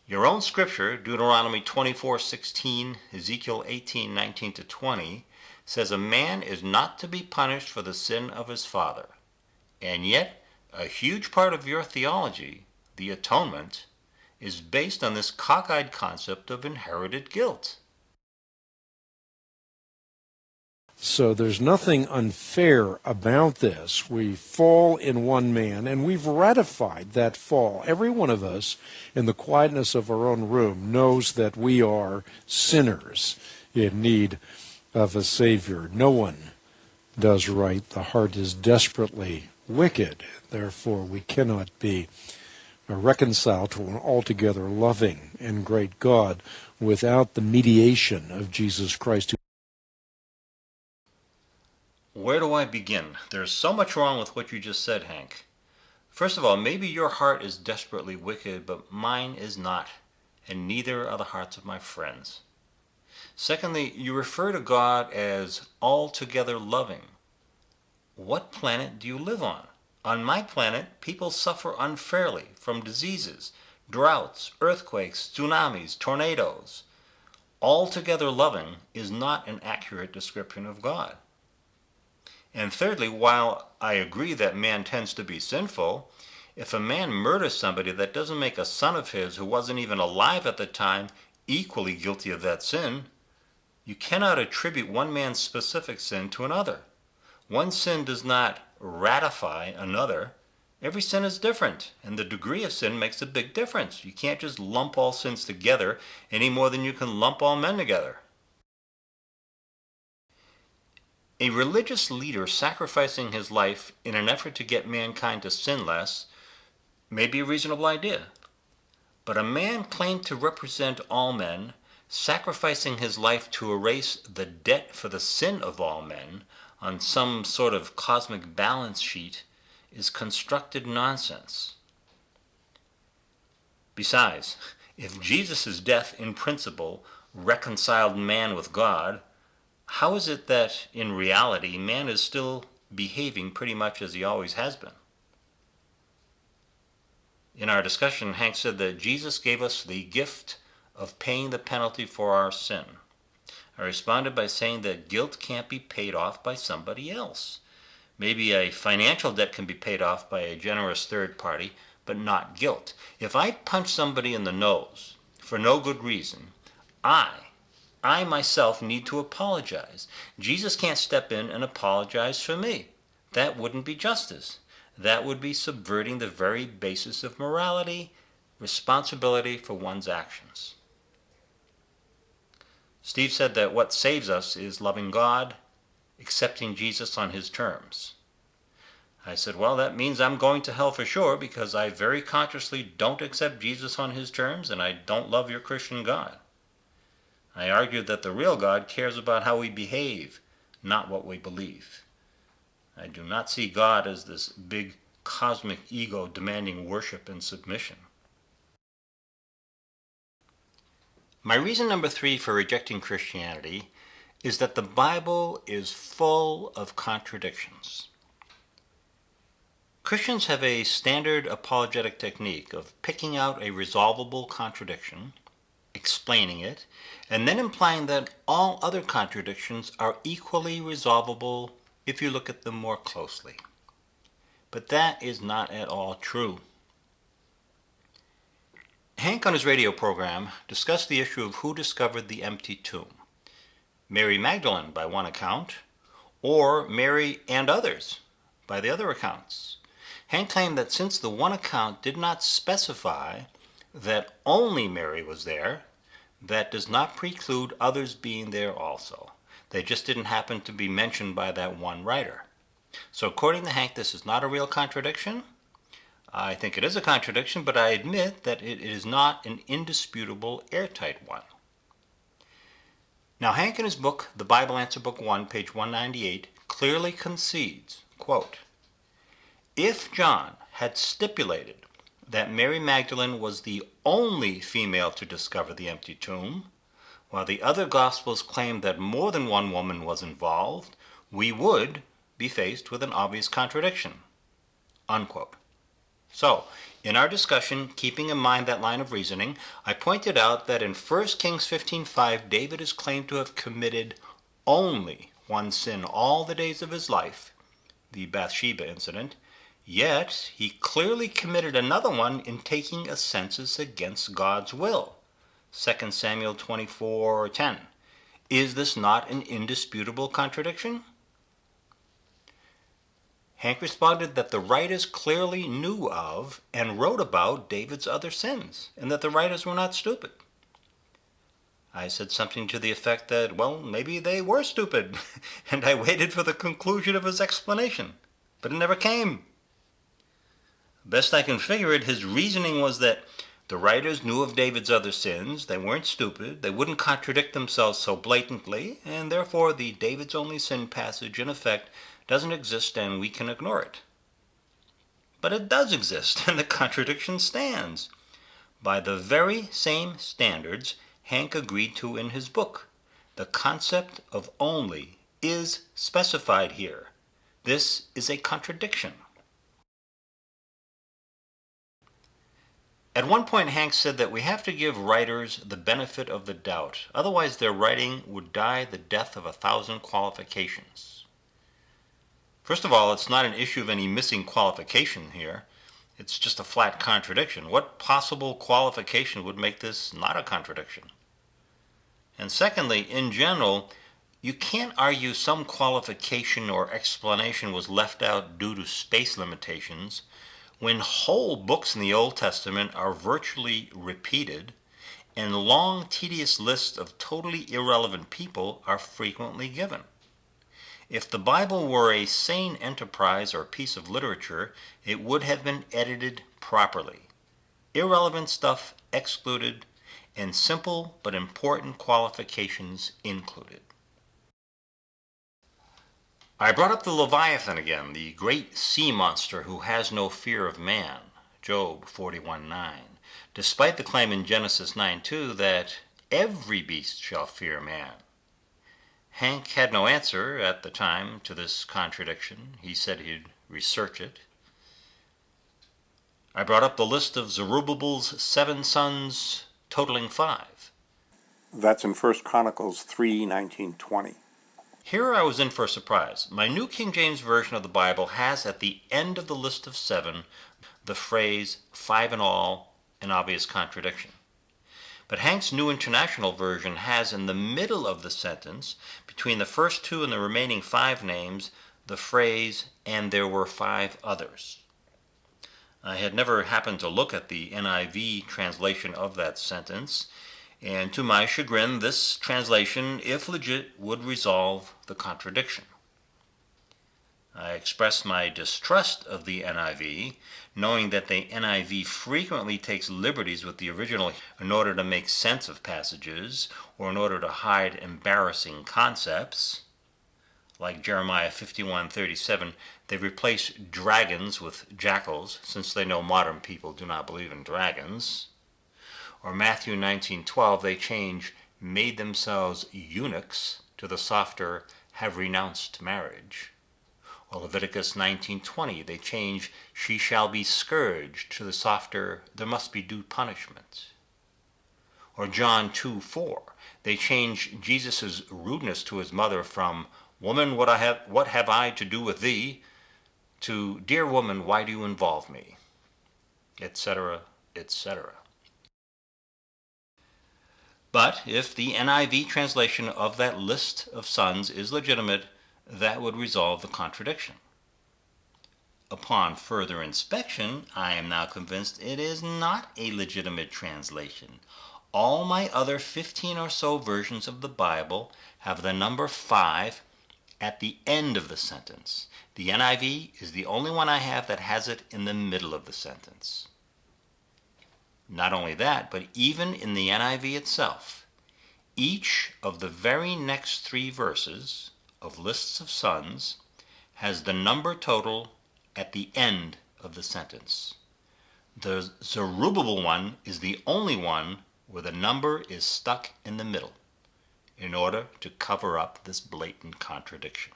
Your own scripture, Deuteronomy 24:16, Ezekiel 18:19-20, says a man is not to be punished for the sin of his father. And yet, a huge part of your theology, the atonement, is based on this cockeyed concept of inherited guilt. So there's nothing unfair about this. We fall in one man, and we've ratified that fall. Every one of us, in the quietness of our own room, knows that we are sinners in need of a Savior. No one does right. The heart is desperately wicked. Therefore, we cannot be reconciled to an altogether loving and great God without the mediation of Jesus Christ. Where do I begin? There's so much wrong with what you just said, Hank. First of all, maybe your heart is desperately wicked, but mine is not, and neither are the hearts of my friends. Secondly, you refer to God as altogether loving. What planet do you live on? On my planet, people suffer unfairly from diseases, droughts, earthquakes, tsunamis, tornadoes. Altogether loving is not an accurate description of God. And thirdly, while I agree that man tends to be sinful, if a man murders somebody, that doesn't make a son of his who wasn't even alive at the time equally guilty of that sin. You cannot attribute one man's specific sin to another. One sin does not ratify another. Every sin is different, and the degree of sin makes a big difference. You can't just lump all sins together any more than you can lump all men together. A religious leader sacrificing his life in an effort to get mankind to sin less may be a reasonable idea. But a man claimed to represent all men, sacrificing his life to erase the debt for the sin of all men on some sort of cosmic balance sheet is constructed nonsense. Besides, if Jesus' death in principle reconciled man with God, how is it that in reality man is still behaving pretty much as he always has been? In our discussion, Hank said that Jesus gave us the gift of paying the penalty for our sin. I responded by saying that guilt can't be paid off by somebody else. Maybe a financial debt can be paid off by a generous third party, but not guilt. If I punch somebody in the nose for no good reason, I myself need to apologize. Jesus can't step in and apologize for me. That wouldn't be justice. That would be subverting the very basis of morality, responsibility for one's actions. Steve said that what saves us is loving God, accepting Jesus on his terms. I said, well, that means I'm going to hell for sure because I very consciously don't accept Jesus on his terms and I don't love your Christian God. I argued that the real God cares about how we behave, not what we believe. I do not see God as this big cosmic ego demanding worship and submission. My reason number 3 for rejecting Christianity is that the Bible is full of contradictions. Christians have a standard apologetic technique of picking out a resolvable contradiction, explaining it, and then implying that all other contradictions are equally resolvable if you look at them more closely. But that is not at all true. Hank on his radio program discussed the issue of who discovered the empty tomb. Mary Magdalene by one account, or Mary and others by the other accounts. Hank claimed that since the one account did not specify that only Mary was there, that does not preclude others being there also. They just didn't happen to be mentioned by that one writer. So according to Hank, this is not a real contradiction. I think it is a contradiction, but I admit that it is not an indisputable, airtight one. Now, Hank in his book, The Bible Answer Book 1, page 198, clearly concedes, quote, if John had stipulated that Mary Magdalene was the only female to discover the empty tomb, while the other Gospels claim that more than one woman was involved, we would be faced with an obvious contradiction, unquote. So, in our discussion, keeping in mind that line of reasoning, I pointed out that in 1 Kings 15:5, David is claimed to have committed only one sin all the days of his life, the Bathsheba incident, yet he clearly committed another one in taking a census against God's will, 2 Samuel 24:10. Is this not an indisputable contradiction? Hank responded that the writers clearly knew of and wrote about David's other sins, and that the writers were not stupid. I said something to the effect that, well, maybe they were stupid, and I waited for the conclusion of his explanation, but it never came. Best I can figure it, his reasoning was that the writers knew of David's other sins, they weren't stupid, they wouldn't contradict themselves so blatantly, and therefore the David's only sin passage, in effect, doesn't exist and we can ignore it. But it does exist, and the contradiction stands. By the very same standards Hank agreed to in his book, the concept of only is specified here. This is a contradiction. At one point, Hank said that we have to give writers the benefit of the doubt, otherwise their writing would die the death of 1,000 qualifications. First of all, it's not an issue of any missing qualification here. It's just a flat contradiction. What possible qualification would make this not a contradiction? And secondly, in general, you can't argue some qualification or explanation was left out due to space limitations when whole books in the Old Testament are virtually repeated and long, tedious lists of totally irrelevant people are frequently given. If the Bible were a sane enterprise or piece of literature, it would have been edited properly. Irrelevant stuff excluded, and simple but important qualifications included. I brought up the Leviathan again, the great sea monster who has no fear of man, Job 41:9, despite the claim in Genesis 9:2 that every beast shall fear man. Hank had no answer at the time to this contradiction. He said he'd research it. I brought up the list of Zerubbabel's 7 sons, totaling 5. That's in 1 Chronicles 3:19-20. Here I was in for a surprise. My New King James Version of the Bible has at the end of the list of 7 the phrase 5 in all, an obvious contradiction. But Hank's New International Version has in the middle of the sentence, between the first 2 and the remaining 5 names, the phrase, and there were 5 others. I had never happened to look at the NIV translation of that sentence, and to my chagrin, this translation, if legit, would resolve the contradiction. I expressed my distrust of the NIV, knowing that the NIV frequently takes liberties with the original in order to make sense of passages or in order to hide embarrassing concepts. Like Jeremiah 51:37, they replace dragons with jackals, since they know modern people do not believe in dragons. Or Matthew 19:12, they change made themselves eunuchs to the softer have renounced marriage. Or Leviticus 19:20, they change she shall be scourged to the softer there must be due punishment. Or John 2:4, they change Jesus' rudeness to his mother from woman, what have I to do with thee, to dear woman, why do you involve me, etc., etc. But if the NIV translation of that list of sons is legitimate, that would resolve the contradiction. Upon further inspection, I am now convinced it is not a legitimate translation. All my other 15 or so versions of the Bible have the number 5 at the end of the sentence. The NIV is the only one I have that has it in the middle of the sentence. Not only that, but even in the NIV itself, each of the very next 3 verses of lists of sons has the number total at the end of the sentence. The Zerubbabel one is the only one where the number is stuck in the middle in order to cover up this blatant contradiction.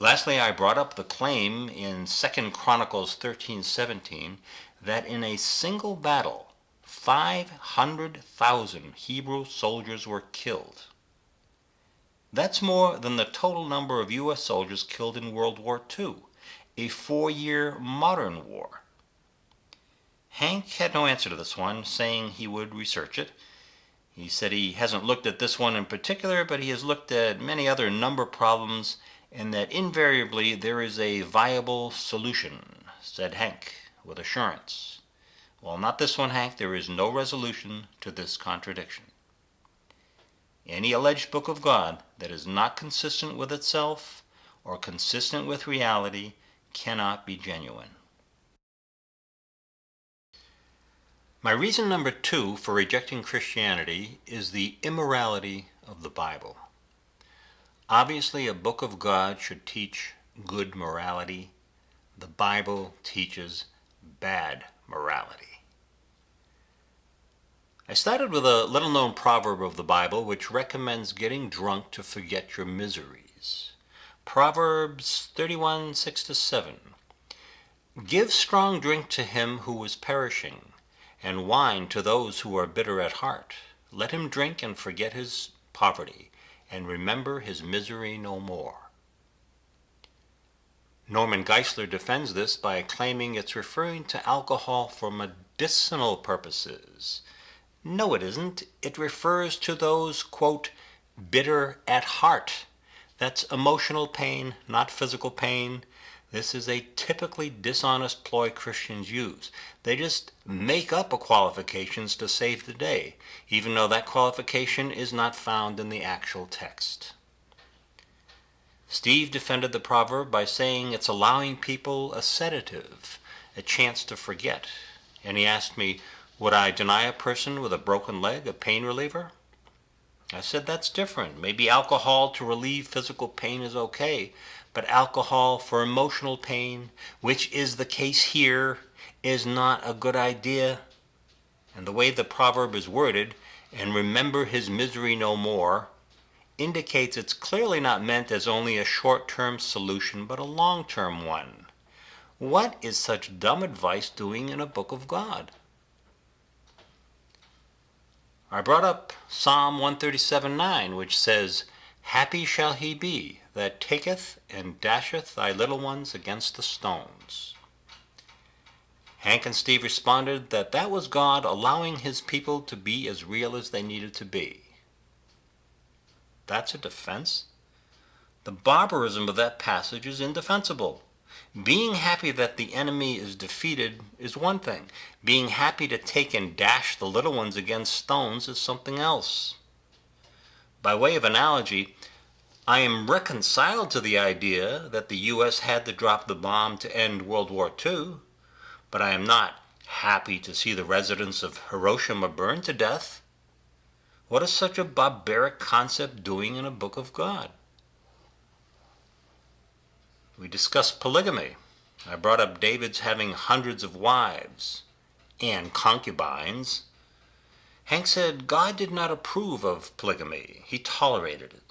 Lastly, I brought up the claim in 2 Chronicles 13:17 that in a single battle, 500,000 Hebrew soldiers were killed. That's more than the total number of U.S. soldiers killed in World War II, a 4-year modern war. Hank had no answer to this one, saying he would research it. He said he hasn't looked at this one in particular, but he has looked at many other number problems, and that invariably there is a viable solution, said Hank with assurance. Well, not this one, Hank. There is no resolution to this contradiction. Any alleged book of God that is not consistent with itself or consistent with reality cannot be genuine. My reason number 2 for rejecting Christianity is the immorality of the Bible. Obviously, a book of God should teach good morality. The Bible teaches bad morality. I started with a little-known proverb of the Bible which recommends getting drunk to forget your miseries. Proverbs 31:6-7. Give strong drink to him who is perishing, and wine to those who are bitter at heart. Let him drink and forget his poverty, and remember his misery no more. Norman Geisler defends this by claiming it's referring to alcohol for medicinal purposes. No, it isn't. It refers to those, quote, bitter at heart. That's emotional pain, not physical pain. This is a typically dishonest ploy Christians use. They just make up a qualifications to save the day, even though that qualification is not found in the actual text. Steve defended the proverb by saying it's allowing people a sedative, a chance to forget. And he asked me, would I deny a person with a broken leg a pain reliever? I said that's different. Maybe alcohol to relieve physical pain is okay, but alcohol for emotional pain, which is the case here, is not a good idea. And the way the proverb is worded, and remember his misery no more, indicates it's clearly not meant as only a short-term solution, but a long-term one. What is such dumb advice doing in a book of God? I brought up Psalm 137:9, which says, Happy shall he be that taketh and dasheth thy little ones against the stones. Hank and Steve responded that that was God allowing his people to be as real as they needed to be. That's a defense? The barbarism of that passage is indefensible. Being happy that the enemy is defeated is one thing. Being happy to take and dash the little ones against stones is something else. By way of analogy, I am reconciled to the idea that the U.S. had to drop the bomb to end World War II, but I am not happy to see the residents of Hiroshima burned to death. What is such a barbaric concept doing in a book of God? We discussed polygamy. I brought up David's having hundreds of wives and concubines. Hank said God did not approve of polygamy. He tolerated it.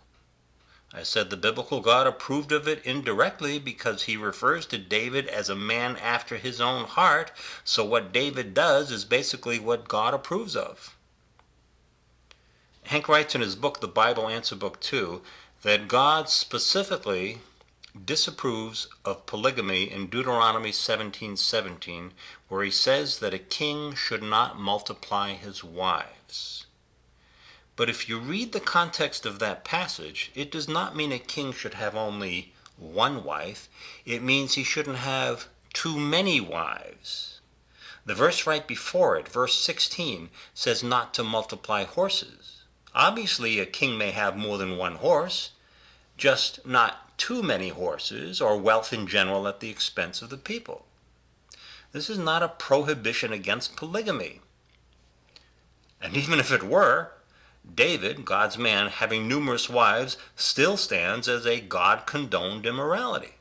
I said the biblical God approved of it indirectly because he refers to David as a man after his own heart, so what David does is basically what God approves of. Hank writes in his book, The Bible Answer Book 2, that God specifically disapproves of polygamy in Deuteronomy 17:17, where he says that a king should not multiply his wives. But if you read the context of that passage, it does not mean a king should have only one wife. It means he shouldn't have too many wives. The verse right before it, verse 16, says not to multiply horses. Obviously, a king may have more than one horse, just not too many horses or wealth in general at the expense of the people. This is not a prohibition against polygamy. And even if it were, David, God's man, having numerous wives, still stands as a God-condoned immorality.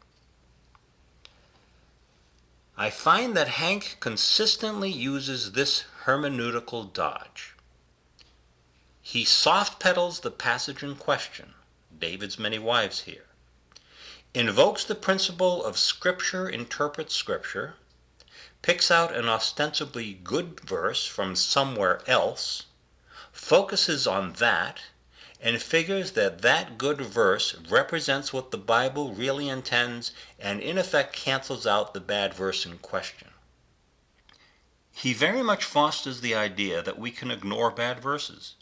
I find that Hank consistently uses this hermeneutical dodge. He soft pedals the passage in question, David's many wives here, invokes the principle of Scripture interprets Scripture, picks out an ostensibly good verse from somewhere else, focuses on that, and figures that that good verse represents what the Bible really intends and in effect cancels out the bad verse in question. He very much fosters the idea that we can ignore bad verses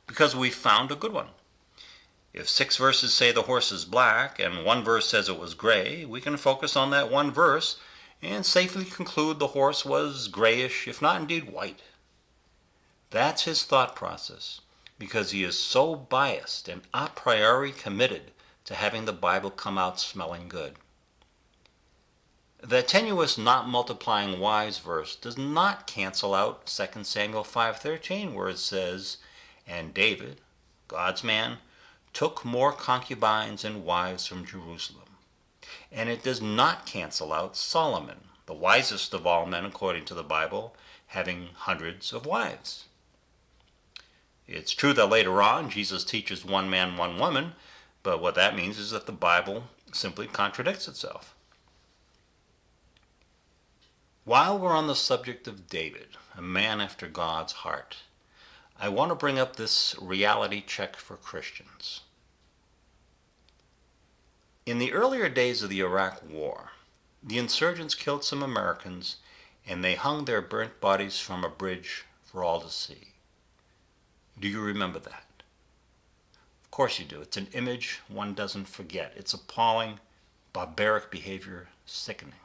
because we've found a good one. If 6 verses say the horse is black and 1 verse says it was gray, we can focus on that 1 verse and safely conclude the horse was grayish, if not indeed white. That's his thought process, because he is so biased and a priori committed to having the Bible come out smelling good. The tenuous not multiplying wives verse does not cancel out 2 Samuel 5:13, where it says, "And David, God's man, took more concubines and wives from Jerusalem." And it does not cancel out Solomon, the wisest of all men according to the Bible, having hundreds of wives. It's true that later on Jesus teaches 1 man, 1 woman, but what that means is that the Bible simply contradicts itself. While we're on the subject of David, a man after God's heart, I want to bring up this reality check for Christians. In the earlier days of the Iraq War, the insurgents killed some Americans and they hung their burnt bodies from a bridge for all to see. Do you remember that? Of course you do. It's an image one doesn't forget. It's appalling, barbaric behavior, sickening.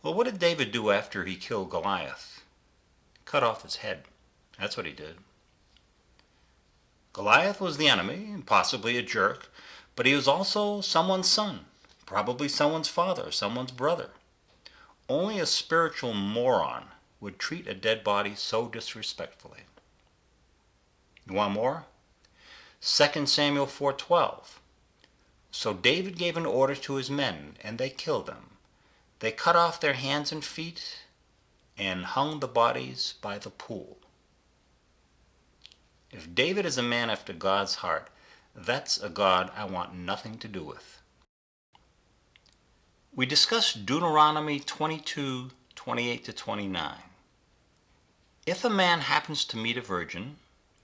Well, what did David do after he killed Goliath? Cut off his head. That's what he did. Goliath was the enemy, and possibly a jerk, but he was also someone's son, probably someone's father, someone's brother. Only a spiritual moron would treat a dead body so disrespectfully. You want more? 2 Samuel 4:12. So David gave an order to his men, and they killed them. They cut off their hands and feet and hung the bodies by the pool. If David is a man after God's heart, that's a God I want nothing to do with. We discussed Deuteronomy 22:28-29. If a man happens to meet a virgin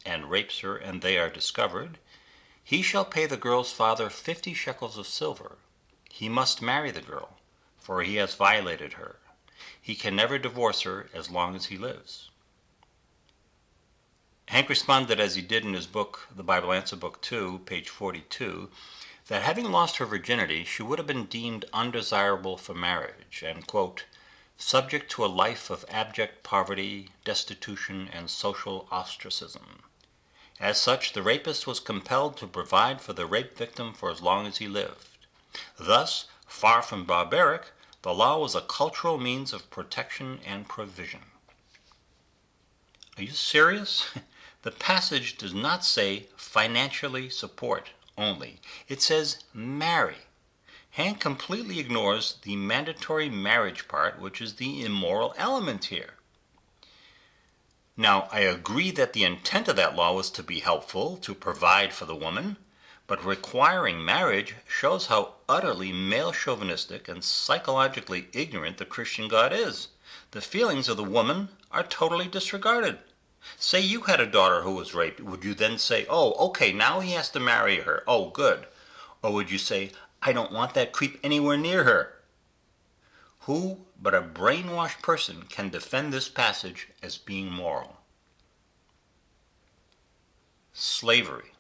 and rapes her and they are discovered, he shall pay the girl's father 50 shekels of silver. He must marry the girl, for he has violated her. He can never divorce her as long as he lives. Hank responded, as he did in his book, The Bible Answer Book 2, page 42, that having lost her virginity, she would have been deemed undesirable for marriage and, quote, subject to a life of abject poverty, destitution, and social ostracism. As such, the rapist was compelled to provide for the rape victim for as long as he lived. Thus, far from barbaric, the law was a cultural means of protection and provision. Are you serious? The passage does not say financially support only. It says marry. Hank completely ignores the mandatory marriage part, which is the immoral element here. Now, I agree that the intent of that law was to be helpful, to provide for the woman, but requiring marriage shows how utterly male-chauvinistic and psychologically ignorant the Christian God is. The feelings of the woman are totally disregarded. Say you had a daughter who was raped, would you then say, oh, okay, now he has to marry her, oh, good? Or would you say, I don't want that creep anywhere near her? Who but a brainwashed person can defend this passage as being moral? Slavery.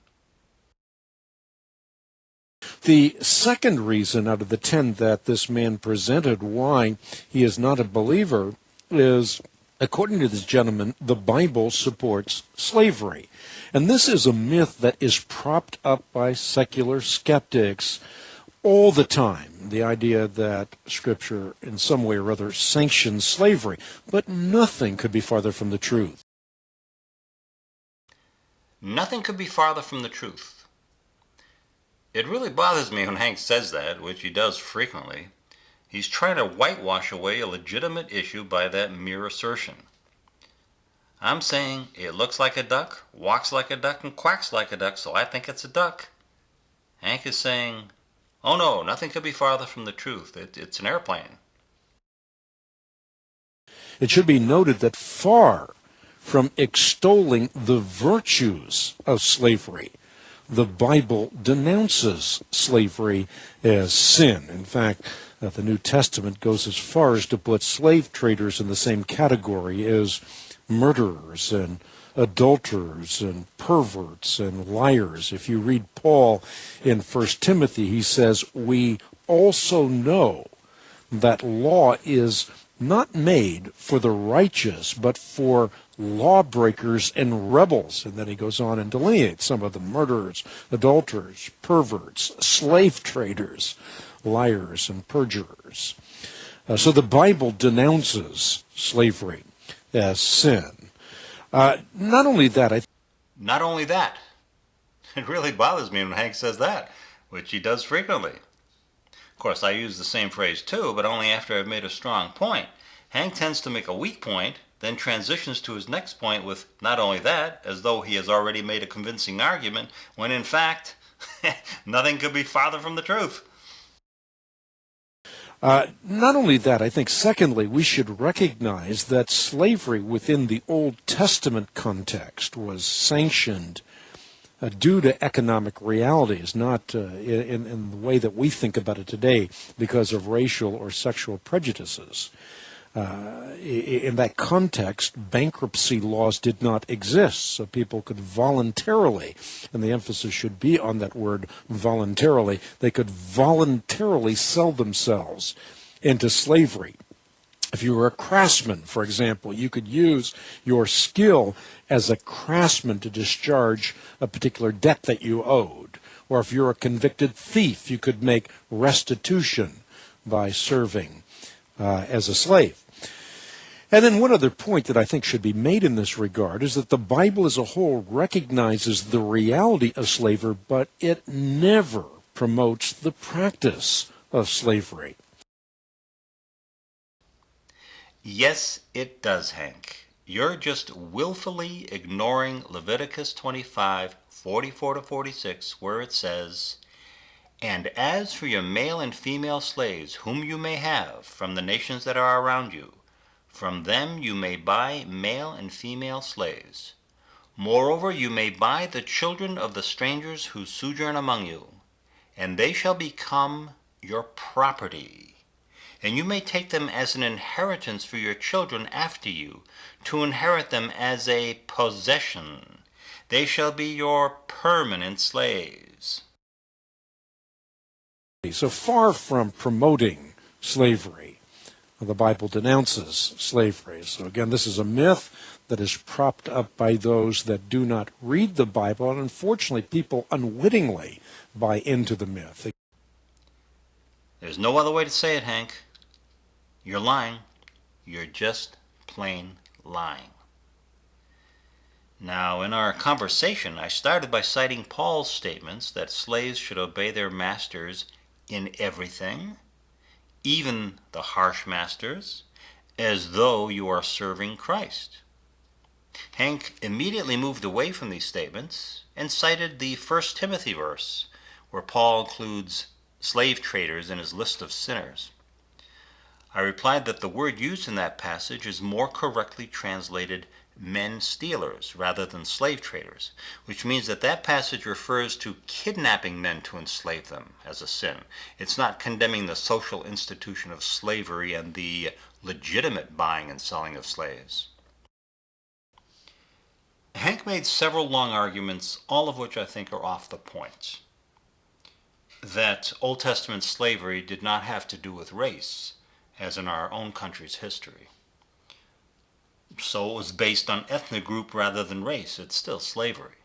The second reason out of the 10 that this man presented why he is not a believer is, according to this gentleman, the Bible supports slavery. And this is a myth that is propped up by secular skeptics all the time, the idea that Scripture in some way or other sanctions slavery. But nothing could be farther from the truth. Nothing could be farther from the truth. It really bothers me when Hank says that, which he does frequently. He's trying to whitewash away a legitimate issue by that mere assertion. I'm saying it looks like a duck, walks like a duck, and quacks like a duck, so I think it's a duck. Hank is saying, oh no, nothing could be farther from the truth. It's an airplane. It should be noted that far from extolling the virtues of slavery, the Bible denounces slavery as sin. In fact, the New Testament goes as far as to put slave traders in the same category as murderers and adulterers and perverts and liars. If you read Paul in 1 Timothy, he says, we also know that law is not made for the righteous, but for lawbreakers and rebels. And then he goes on and delineates some of the murderers, adulterers, perverts, slave traders, liars, and perjurers. So the Bible denounces slavery as sin. Not only that, Not only that. It really bothers me when Hank says that, which he does frequently. Of course, I use the same phrase too, but only after I've made a strong point. Hank tends to make a weak point, then transitions to his next point with not only that, as though he has already made a convincing argument, when in fact, nothing could be farther from the truth. Not only that, I think secondly, we should recognize that slavery within the Old Testament context was sanctioned due to economic realities, not in the way that we think about it today because of racial or sexual prejudices. In that context, bankruptcy laws did not exist, so people could voluntarily, and the emphasis should be on that word voluntarily, they could voluntarily sell themselves into slavery. If you were a craftsman, for example, you could use your skill as a craftsman to discharge a particular debt that you owed. Or if you're a convicted thief, you could make restitution by serving as a slave. And then one other point that I think should be made in this regard is that the Bible as a whole recognizes the reality of slavery, but it never promotes the practice of slavery. Yes, it does, Hank. You're just willfully ignoring Leviticus 25, 44 to 46, where it says, "And as for your male and female slaves, whom you may have from the nations that are around you, from them you may buy male and female slaves. Moreover, you may buy the children of the strangers who sojourn among you, and they shall become your property. And you may take them as an inheritance for your children after you, to inherit them as a possession. They shall be your permanent slaves." So far from promoting slavery, the Bible denounces slavery. So again, this is a myth that is propped up by those that do not read the Bible, and unfortunately people unwittingly buy into the myth. There's no other way to say it, Hank. You're lying. You're just plain lying. Now, in our conversation, I started by citing Paul's statements that slaves should obey their masters in everything, even the harsh masters, as though you are serving Christ. Hank immediately moved away from these statements and cited the 1 Timothy verse, where Paul includes slave traders in his list of sinners. I replied that the word used in that passage is more correctly translated men stealers rather than slave traders, which means that that passage refers to kidnapping men to enslave them as a sin. It's not condemning the social institution of slavery and the legitimate buying and selling of slaves. Hank made several long arguments, all of which I think are off the point. That Old Testament slavery did not have to do with race, as in our own country's history. So it was based on ethnic group rather than race. It's still slavery.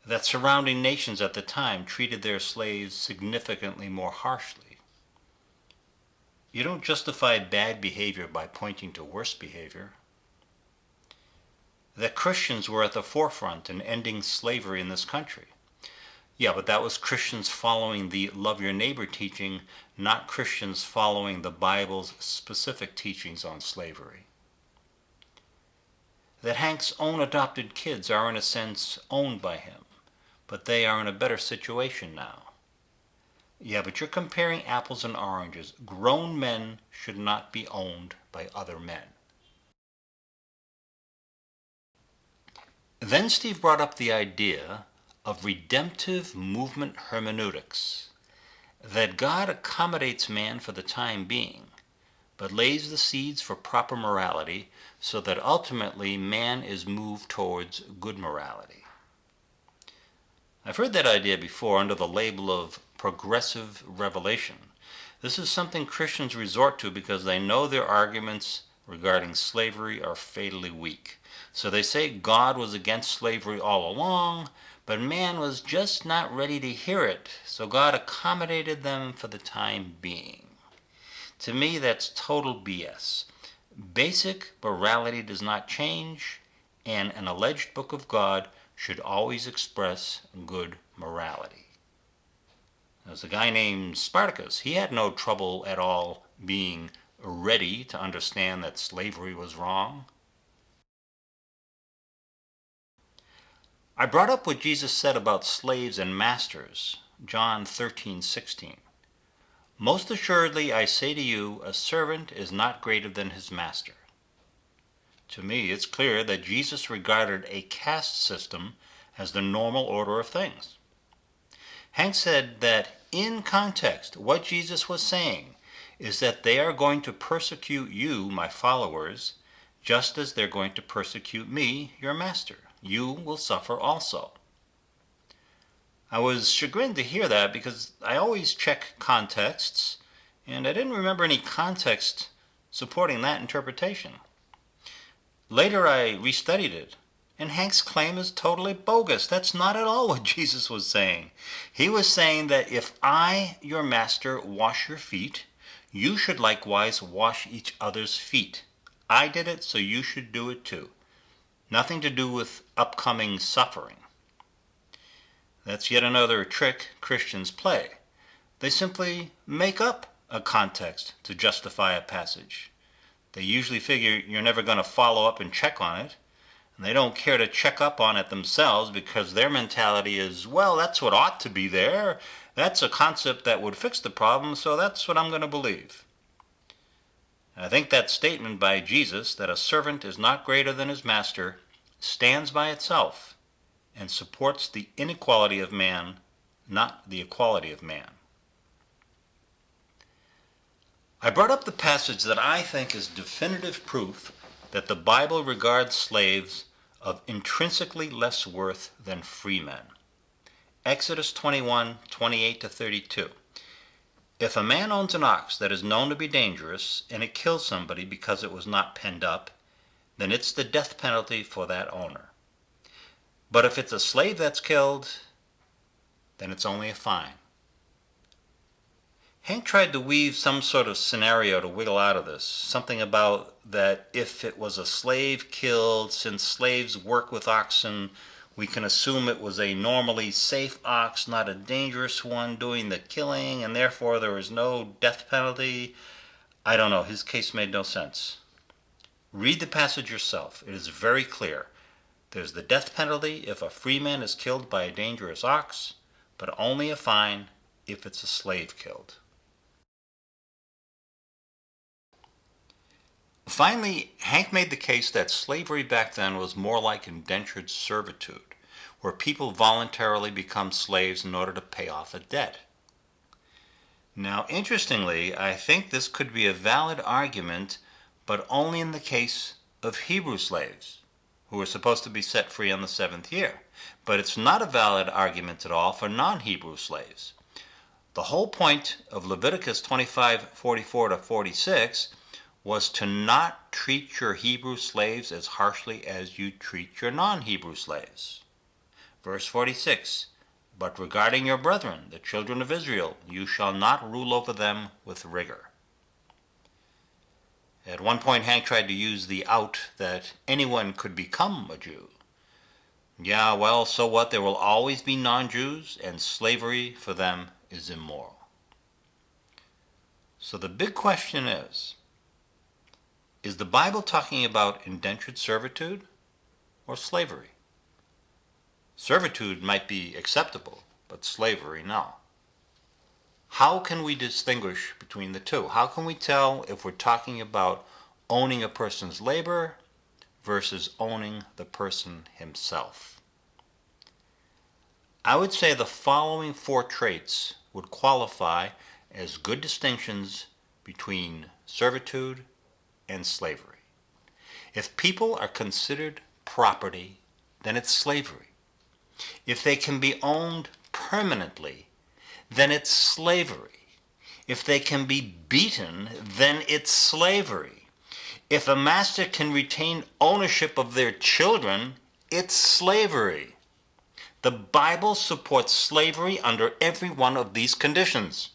That surrounding nations at the time treated their slaves significantly more harshly. You don't justify bad behavior by pointing to worse behavior. That Christians were at the forefront in ending slavery in this country. Yeah, but that was Christians following the love your neighbor teaching, not Christians following the Bible's specific teachings on slavery. That Hank's own adopted kids are in a sense owned by him, but they are in a better situation now. Yeah, but you're comparing apples and oranges. Grown men should not be owned by other men. Then Steve brought up the idea of redemptive movement hermeneutics, that God accommodates man for the time being, but lays the seeds for proper morality so that ultimately man is moved towards good morality. I've heard that idea before under the label of progressive revelation. This is something Christians resort to because they know their arguments regarding slavery are fatally weak. So they say God was against slavery all along, but man was just not ready to hear it, so God accommodated them for the time being. To me, that's total BS. Basic morality does not change, and an alleged book of God should always express good morality. There's a guy named Spartacus. He had no trouble at all being ready to understand that slavery was wrong. I brought up what Jesus said about slaves and masters, John 13:16. Most assuredly I say to you, a servant is not greater than his master. To me, it's clear that Jesus regarded a caste system as the normal order of things. Hank said that in context, what Jesus was saying is that they are going to persecute you, my followers, just as they're going to persecute me, your master. You will suffer also. I was chagrined to hear that because I always check contexts, and I didn't remember any context supporting that interpretation. Later I restudied it, and Hank's claim is totally bogus. That's not at all what Jesus was saying. He was saying that if I, your master, wash your feet, you should likewise wash each other's feet. I did it, so you should do it too. Nothing to do with upcoming suffering. That's yet another trick Christians play. They simply make up a context to justify a passage. They usually figure you're never going to follow up and check on it, and they don't care to check up on it themselves because their mentality is, well, that's what ought to be there. That's a concept that would fix the problem, so that's what I'm going to believe. I think that statement by Jesus, that a servant is not greater than his master, stands by itself and supports the inequality of man, not the equality of man. I brought up the passage that I think is definitive proof that the Bible regards slaves of intrinsically less worth than free men. Exodus 21:28-32. If a man owns an ox that is known to be dangerous and it kills somebody because it was not penned up, then it's the death penalty for that owner. But if it's a slave that's killed, then it's only a fine. Hank tried to weave some sort of scenario to wiggle out of this, something about that if it was a slave killed, since slaves work with oxen, we can assume it was a normally safe ox, not a dangerous one doing the killing, and therefore there is no death penalty. I don't know, his case made no sense. Read the passage yourself. It is very clear. There's the death penalty if a free man is killed by a dangerous ox, but only a fine if it's a slave killed. Finally, Hank made the case that slavery back then was more like indentured servitude, where people voluntarily become slaves in order to pay off a debt. Now, interestingly, I think this could be a valid argument, but only in the case of Hebrew slaves, who were supposed to be set free on the 7th year. But it's not a valid argument at all for non-Hebrew slaves. The whole point of Leviticus 25:44-46 was to not treat your Hebrew slaves as harshly as you treat your non-Hebrew slaves. Verse 46, but regarding your brethren, the children of Israel, you shall not rule over them with rigor. At one point, Hank tried to use the out that anyone could become a Jew. Yeah, well, so what? There will always be non-Jews, and slavery for them is immoral. So the big question is the Bible talking about indentured servitude or slavery? Servitude might be acceptable, but slavery, no. How can we distinguish between the two? How can we tell if we're talking about owning a person's labor versus owning the person himself? I would say the following 4 traits would qualify as good distinctions between servitude and slavery. If people are considered property, then it's slavery. If they can be owned permanently, then it's slavery. If they can be beaten, then it's slavery. If a master can retain ownership of their children, it's slavery. The Bible supports slavery under every one of these conditions.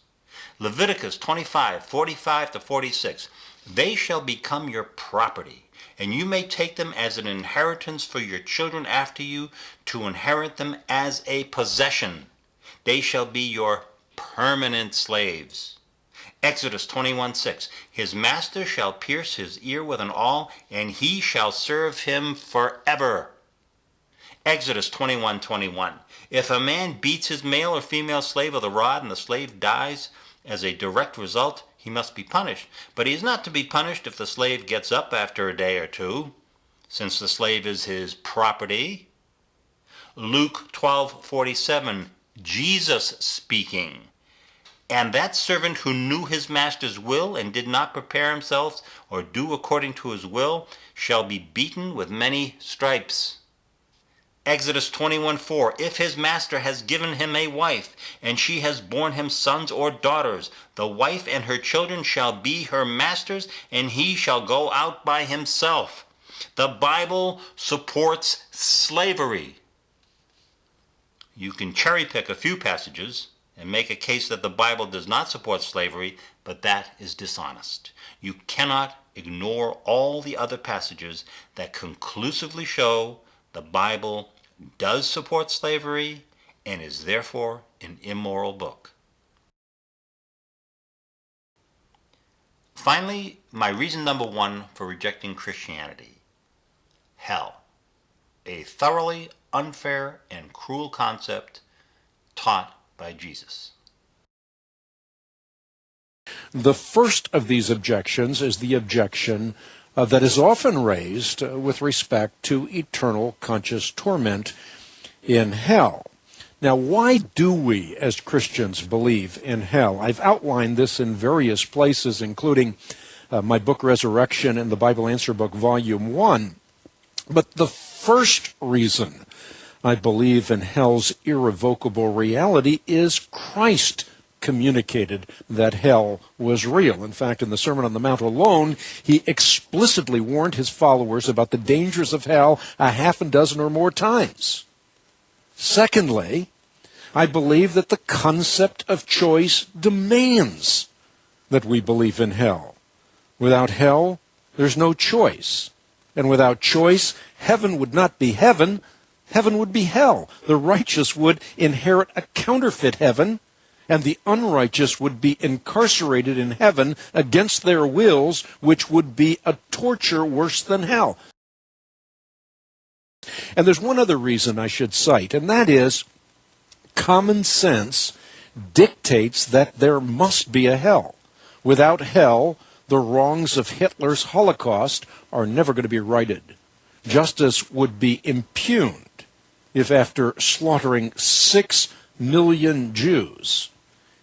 Leviticus 25:45-46. They shall become your property, and you may take them as an inheritance for your children after you, to inherit them as a possession. They shall be your permanent slaves. Exodus 21:6. His master shall pierce his ear with an awl, and he shall serve him forever. Exodus 21:21. If a man beats his male or female slave with a rod and the slave dies, As a direct result, he must be punished. But he is not to be punished if the slave gets up after a day or two, since the slave is his property. Luke 12:47, Jesus speaking. And that servant who knew his master's will and did not prepare himself or do according to his will shall be beaten with many stripes. Exodus 21:4, if his master has given him a wife, and she has borne him sons or daughters, the wife and her children shall be her master's, and he shall go out by himself. The Bible supports slavery. You can cherry pick a few passages and make a case that the Bible does not support slavery, but that is dishonest. You cannot ignore all the other passages that conclusively show the Bible does support slavery and is therefore an immoral book. Finally, my reason number one for rejecting Christianity: hell, a thoroughly unfair and cruel concept taught by Jesus. The first of these objections is the objection that is often raised with respect to eternal conscious torment in hell. Now, why do we as Christians believe in hell? I've outlined this in various places, including my book Resurrection and the Bible Answer Book, Volume 1. But the first reason I believe in hell's irrevocable reality is Christ communicated that hell was real. In fact, in the Sermon on the Mount alone, he explicitly warned his followers about the dangers of hell a half a dozen or more times. Secondly, I believe that the concept of choice demands that we believe in hell. Without hell, there's no choice. And without choice, heaven would not be heaven. Heaven would be hell. The righteous would inherit a counterfeit heaven, and the unrighteous would be incarcerated in heaven against their wills, which would be a torture worse than hell. And there's one other reason I should cite, and that is common sense dictates that there must be a hell. Without hell, the wrongs of Hitler's Holocaust are never going to be righted. Justice would be impugned if after slaughtering 6 million Jews,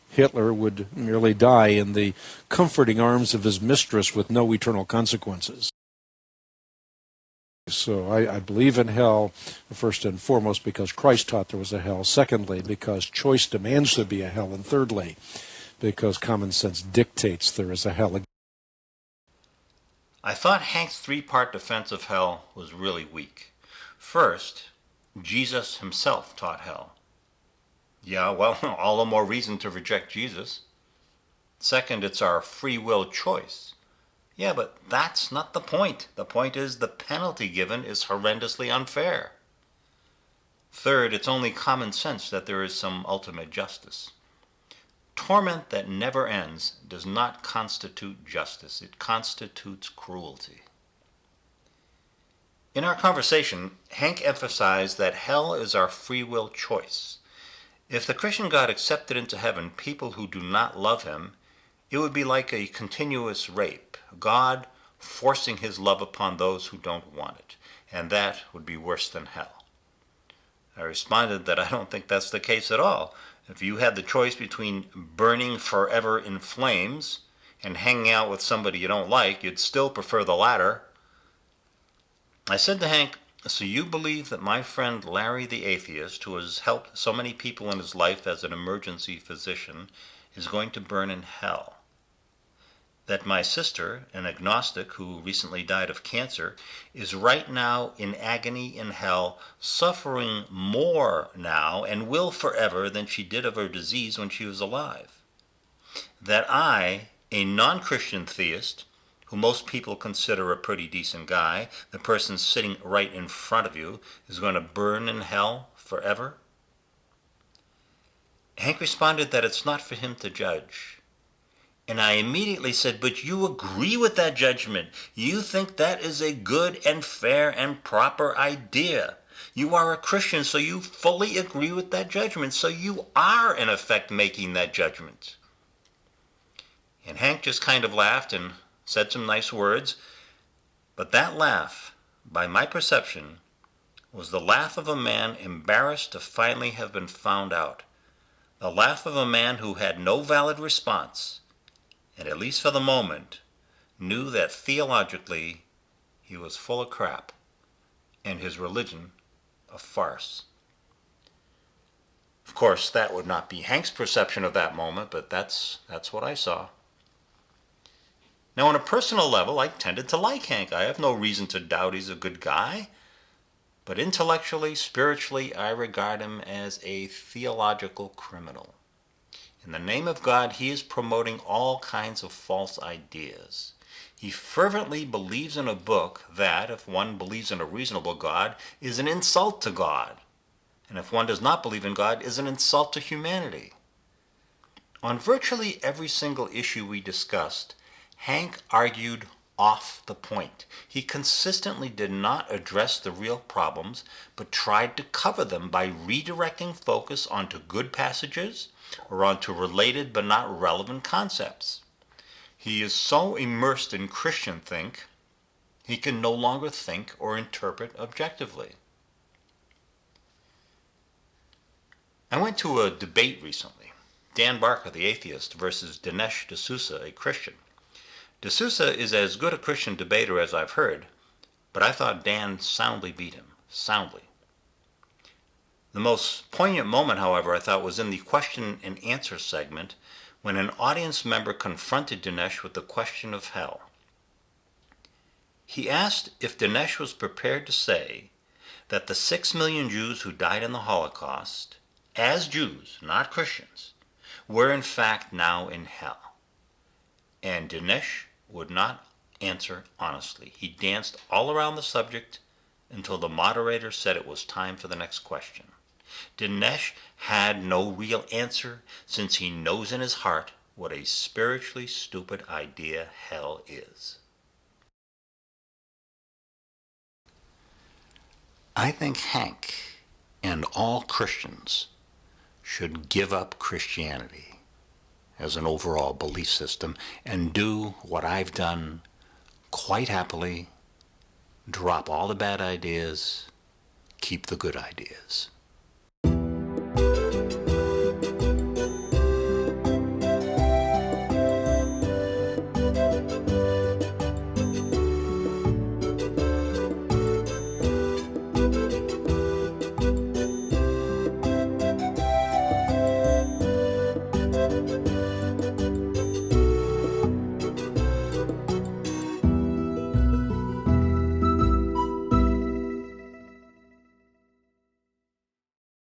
Hitler would merely die in the comforting arms of his mistress with no eternal consequences. So I believe in hell, first and foremost, because Christ taught there was a hell. Secondly, because choice demands there be a hell. And thirdly, because common sense dictates there is a hell. I thought Hank's three-part defense of hell was really weak. First, Jesus himself taught hell. Yeah, well, all the more reason to reject Jesus. Second, it's our free will choice. Yeah, but that's not the point. The point is the penalty given is horrendously unfair. Third, it's only common sense that there is some ultimate justice. Torment that never ends does not constitute justice. It constitutes cruelty. In our conversation, Hank emphasized that hell is our free will choice. If the Christian God accepted into heaven people who do not love him, it would be like a continuous rape, God forcing his love upon those who don't want it, and that would be worse than hell. I responded that I don't think that's the case at all. If you had the choice between burning forever in flames and hanging out with somebody you don't like, you'd still prefer the latter. I said to Hank, so you believe that my friend Larry the atheist, who has helped so many people in his life as an emergency physician, is going to burn in hell? That my sister, an agnostic who recently died of cancer, is right now in agony in hell, suffering more now and will forever than she did of her disease when she was alive? That I, a non-Christian theist, who most people consider a pretty decent guy, the person sitting right in front of you, is going to burn in hell forever? Hank responded that it's not for him to judge. And I immediately said, but you agree with that judgment. You think that is a good and fair and proper idea. You are a Christian, so you fully agree with that judgment. So you are, in effect, making that judgment. And Hank just kind of laughed and said some nice words, but that laugh, by my perception, was the laugh of a man embarrassed to finally have been found out. The laugh of a man who had no valid response, and at least for the moment, knew that theologically he was full of crap, and his religion a farce. Of course, that would not be Hank's perception of that moment, but that's what I saw. Now, on a personal level, I tended to like Hank. I have no reason to doubt he's a good guy. But intellectually, spiritually, I regard him as a theological criminal. In the name of God, he is promoting all kinds of false ideas. He fervently believes in a book that, if one believes in a reasonable God, is an insult to God. And if one does not believe in God, is an insult to humanity. On virtually every single issue we discussed, Hank argued off the point. He consistently did not address the real problems, but tried to cover them by redirecting focus onto good passages or onto related but not relevant concepts. He is so immersed in Christian think, he can no longer think or interpret objectively. I went to a debate recently. Dan Barker, the atheist, versus Dinesh D'Souza, a Christian. D'Souza is as good a Christian debater as I've heard, but I thought Dan soundly beat him. Soundly. The most poignant moment, however, I thought was in the question and answer segment when an audience member confronted Dinesh with the question of hell. He asked if Dinesh was prepared to say that the 6 million Jews who died in the Holocaust, as Jews, not Christians, were in fact now in hell. And Dinesh would not answer honestly. He danced all around the subject until the moderator said it was time for the next question. Dinesh had no real answer, since he knows in his heart what a spiritually stupid idea hell is. I think Hank and all Christians should give up Christianity as an overall belief system and do what I've done quite happily: drop all the bad ideas, keep the good ideas.